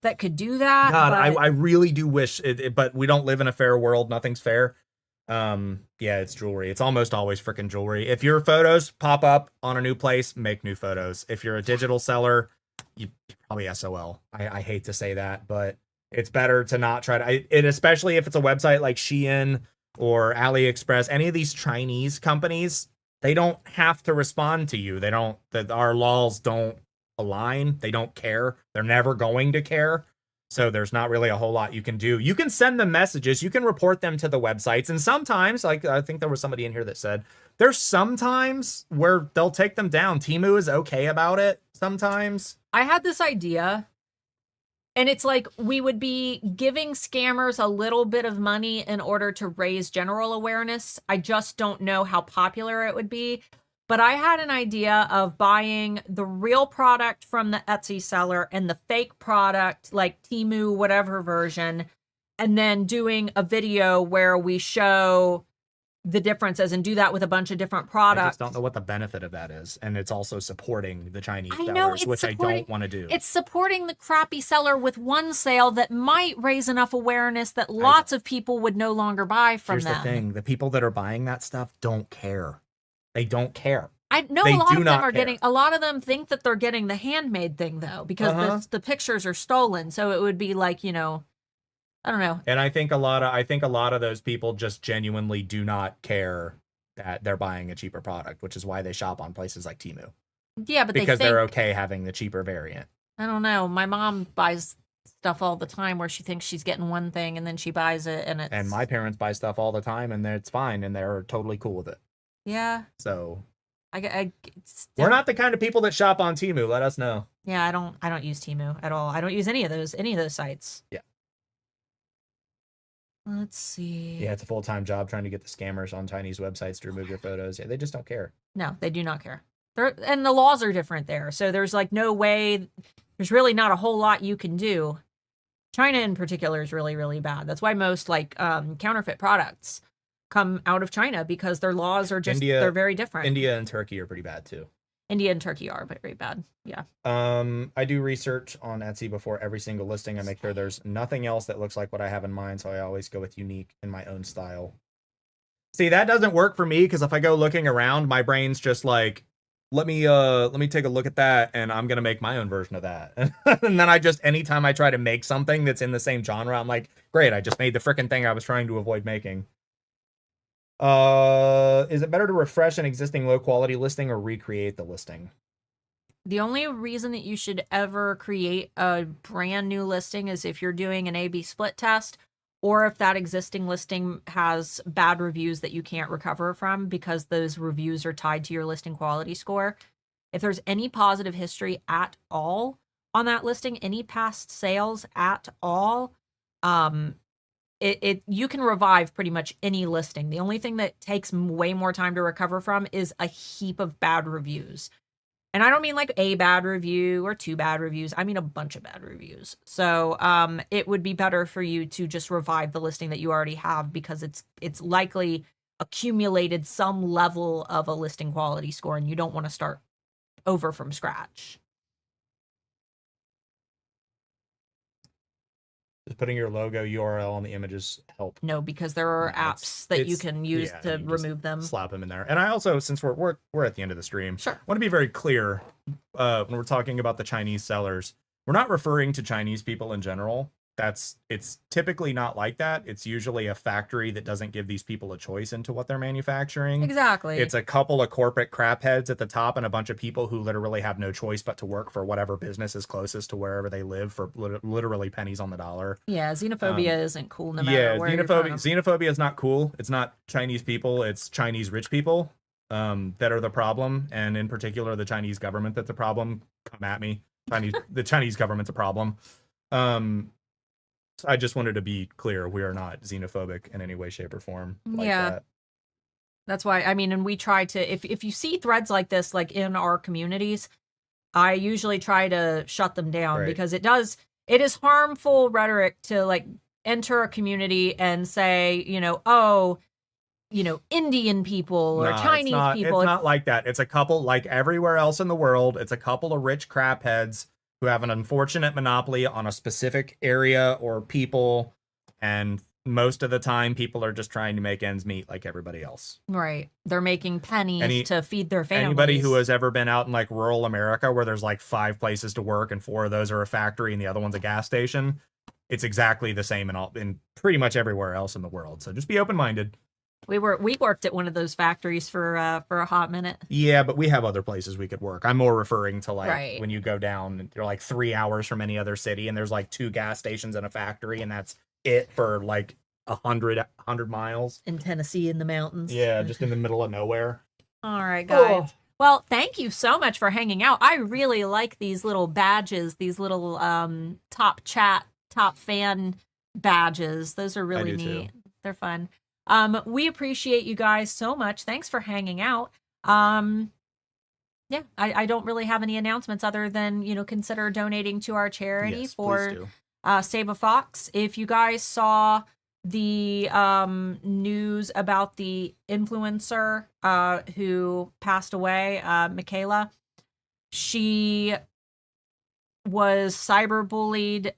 Speaker 2: that could do that.
Speaker 1: God, I really do wish it, but we don't live in a fair world. Nothing's fair. Yeah, it's jewelry. It's almost always freaking jewelry. If your photos pop up on a new place, make new photos. If you're a digital seller, you probably SOL. I hate to say that, but it's better to not try to, and especially if it's a website like Shein or AliExpress, any of these Chinese companies, they don't have to respond to you. Our laws don't align. They don't care. They're never going to care. So there's not really a whole lot you can do. You can send them messages. You can report them to the websites. And sometimes, like I think there was somebody in here that said, there's sometimes where they'll take them down. Temu is okay about it sometimes.
Speaker 2: I had this idea, and it's like we would be giving scammers a little bit of money in order to raise general awareness. I just don't know how popular it would be. But I had an idea of buying the real product from the Etsy seller and the fake product, like Temu, whatever version, and then doing a video where we show the differences and do that with a bunch of different products.
Speaker 1: I just don't know what the benefit of that is. And it's also supporting the Chinese
Speaker 2: I know,
Speaker 1: sellers, which I don't want to do.
Speaker 2: It's supporting the crappy seller with one sale that might raise enough awareness that lots of people would no longer buy from them.
Speaker 1: Here's the thing. The people that are buying that stuff don't care. They don't care.
Speaker 2: I know a lot of them are getting, a lot of them think that they're getting the handmade thing though, because the pictures are stolen. So it would be like, you know, I don't know.
Speaker 1: And I think a lot of those people just genuinely do not care that they're buying a cheaper product, which is why they shop on places like Temu.
Speaker 2: Yeah, but
Speaker 1: because they're okay having the cheaper variant.
Speaker 2: I don't know. My mom buys stuff all the time where she thinks she's getting one thing and then she buys it and it's...
Speaker 1: And my parents buy stuff all the time and it's fine and they're totally cool with it.
Speaker 2: Yeah.
Speaker 1: So
Speaker 2: we're
Speaker 1: not the kind of people that shop on Temu. Let us know.
Speaker 2: Yeah, I don't use Temu at all. I don't use any of those sites.
Speaker 1: Yeah.
Speaker 2: Let's see.
Speaker 1: Yeah, it's a full-time job trying to get the scammers on Chinese websites to remove your photos. Yeah, they just don't care.
Speaker 2: No, they do not care. And the laws are different there. So there's like no way, there's really not a whole lot you can do. China in particular is really, really bad. That's why most like counterfeit products come out of China, because their laws are just, they're very different.
Speaker 1: India and Turkey are pretty bad too.
Speaker 2: India and Turkey are very bad. Yeah.
Speaker 1: I do research on Etsy before every single listing. I make sure there's nothing else that looks like what I have in mind. So I always go with unique in my own style. See, that doesn't work for me because if I go looking around, my brain's just like, let me take a look at that and I'm going to make my own version of that. And then anytime I try to make something that's in the same genre, I'm like, great, I just made the frickin' thing I was trying to avoid making. Is it better to refresh an existing low quality listing or recreate the listing?
Speaker 2: The only reason that you should ever create a brand new listing is if you're doing an A/B split test, or if that existing listing has bad reviews that you can't recover from because those reviews are tied to your listing quality score. If there's any positive history at all on that listing, any past sales at all, you can revive pretty much any listing. The only thing that takes way more time to recover from is a heap of bad reviews. And I don't mean like a bad review or 2 bad reviews. I mean a bunch of bad reviews. So it would be better for you to just revive the listing that you already have, because it's likely accumulated some level of a listing quality score and you don't want to start over from scratch.
Speaker 1: Does putting your logo URL on the images help?
Speaker 2: No, because there are apps that you can use to remove them.
Speaker 1: Slap them in there. And I also, since we're at the end of the stream,
Speaker 2: sure,
Speaker 1: want to be very clear when we're talking about the Chinese sellers. We're not referring to Chinese people in general. It's typically not like that. It's usually a factory that doesn't give these people a choice into what they're manufacturing.
Speaker 2: Exactly.
Speaker 1: It's a couple of corporate crap heads at the top and a bunch of people who literally have no choice but to work for whatever business is closest to wherever they live for literally pennies on the dollar.
Speaker 2: Yeah, xenophobia isn't cool no matter where you're from.
Speaker 1: Xenophobia is not cool. It's not Chinese people. It's Chinese rich people that are the problem. And in particular, the Chinese government that's a problem. Come at me. The Chinese government's a problem. I just wanted to be clear. We are not xenophobic in any way, shape, or form. Like that.
Speaker 2: That's why, I mean, and we try to, if you see threads like this, like in our communities, I usually try to shut them down, because it is harmful rhetoric to like enter a community and say, Indian people or Chinese people.
Speaker 1: It's not like that. It's a couple, like everywhere else in the world, it's a couple of rich crap heads who have an unfortunate monopoly on a specific area or people, and most of the time people are just trying to make ends meet like everybody else.
Speaker 2: Right. They're making pennies to feed their families.
Speaker 1: Anybody who has ever been out in like rural America where there's like 5 places to work and 4 of those are a factory and the other one's a gas station, it's exactly the same in pretty much everywhere else in the world. So just be open-minded.
Speaker 2: We worked at one of those factories for a hot minute.
Speaker 1: Yeah, but we have other places we could work. I'm more referring to like
Speaker 2: Right.
Speaker 1: when you go down, you're like 3 hours from any other city, and there's like 2 gas stations and a factory, and that's it for like 100 miles.
Speaker 2: In Tennessee in the mountains.
Speaker 1: Yeah, just in the middle of nowhere.
Speaker 2: All right, guys.
Speaker 1: Oh.
Speaker 2: Well, thank you so much for hanging out. I really like these little badges, these little top fan badges. Those are really
Speaker 1: do
Speaker 2: neat.
Speaker 1: too.
Speaker 2: They're fun. We appreciate you guys so much. Thanks for hanging out. Yeah, I don't really have any announcements other than, consider donating to our charity
Speaker 1: Yes,
Speaker 2: for
Speaker 1: please do.
Speaker 2: Save a Fox. If you guys saw the news about the influencer who passed away, Michaela, she was cyberbullied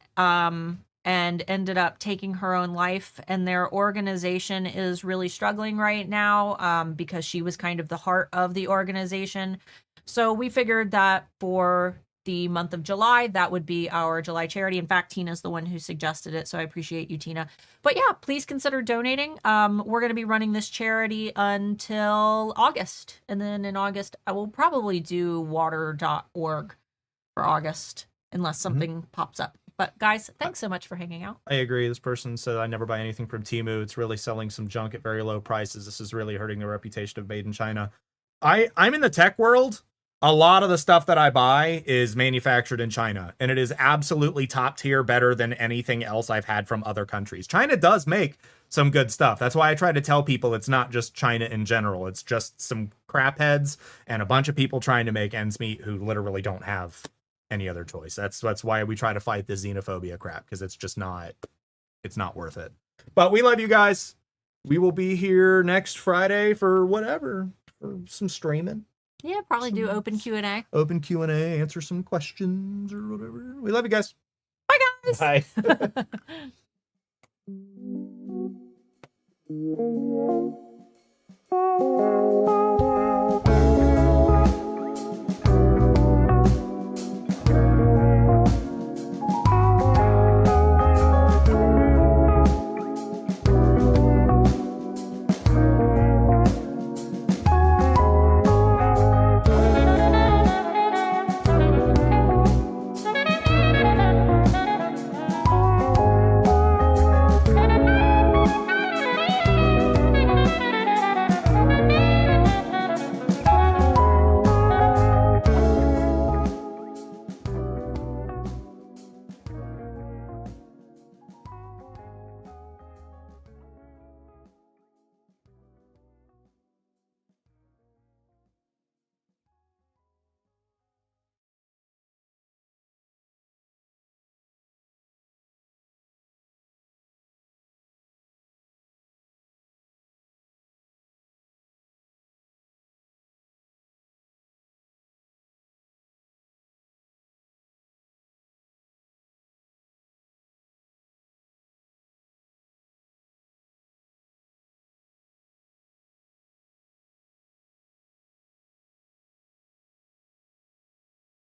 Speaker 2: and ended up taking her own life, and their organization is really struggling right now because she was kind of the heart of the organization. So we figured that for the month of July, that would be our July charity. In fact, Tina's the one who suggested it, so I appreciate you, Tina. But yeah, please consider donating. We're going to be running this charity until August, and then in August, I will probably do water.org for August, unless something pops up. But guys, thanks so much for hanging out.
Speaker 1: I agree. This person said, I never buy anything from Temu. It's really selling some junk at very low prices. This is really hurting the reputation of Made in China. I'm in the tech world. A lot of the stuff that I buy is manufactured in China, and it is absolutely top tier, better than anything else I've had from other countries. China does make some good stuff. That's why I try to tell people it's not just China in general. It's just some crap heads and a bunch of people trying to make ends meet who literally don't have any other choice. That's why we try to fight the xenophobia crap, because it's just not worth it. But we love you guys. We will be here next Friday for some streaming.
Speaker 2: Yeah, probably do open Q&A.
Speaker 1: Open Q&A, answer some questions or whatever. We love you guys.
Speaker 2: Bye, guys.
Speaker 1: Bye.